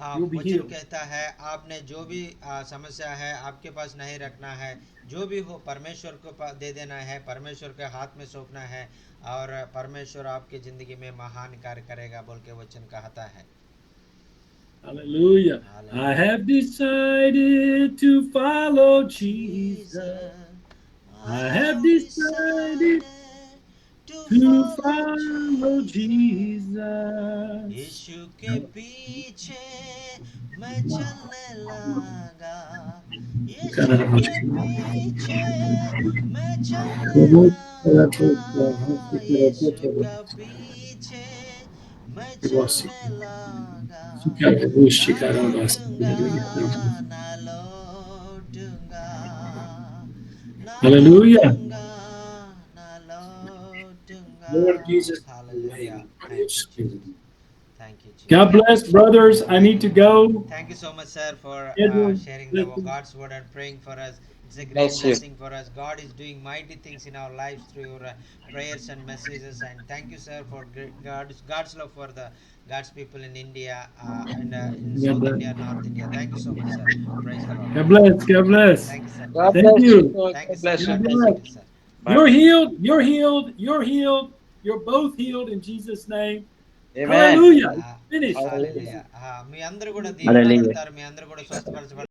वचन कहता है आपने जो भी समस्या है आपके पास नहीं रखना है, जो भी हो परमेश्वर को दे देना है, परमेश्वर के हाथ में सौंपना है और परमेश्वर आपके जिंदगी में महान कार्य करेगा बोल के वचन कहता है। Hallelujah. I have decided to follow Jesus. I have decided to follow Jesus. यीशु के पीछे मैं चलने लगा, यीशु के पीछे मैं चलने लगा, यीशु के पीछे मैं चलने लगा, ना लौटूंगा, ना Hallelujah. लौटूंगा, ना लौटूंगा। Lord Jesus, Hallelujah. by your Spirit. Thank you, Jesus. God bless, brothers. I need to go. Thank you so much, sir, for Edward, sharing the listen. God's word and praying for us. It's a great Bless you. blessing for us. God is doing mighty things in our lives through your prayers and messages. And thank you, sir, for God's love for the God's people in India and in God South bless. India, North India. Thank you so much, sir. Praise the Lord. God bless. God bless. Thank you, sir. God Thank bless you. you. Thank you, God sir. bless God you. God bless bless. you, sir. You're healed. You're healed. You're healed. You're both healed in Jesus' name. Amen. Hallelujah. Finish. Hallelujah. మీ అందరూ కూడా Hallelujah. దీవించబడతారు, మీ అందరూ కూడా స్వస్థపరచబడతారు.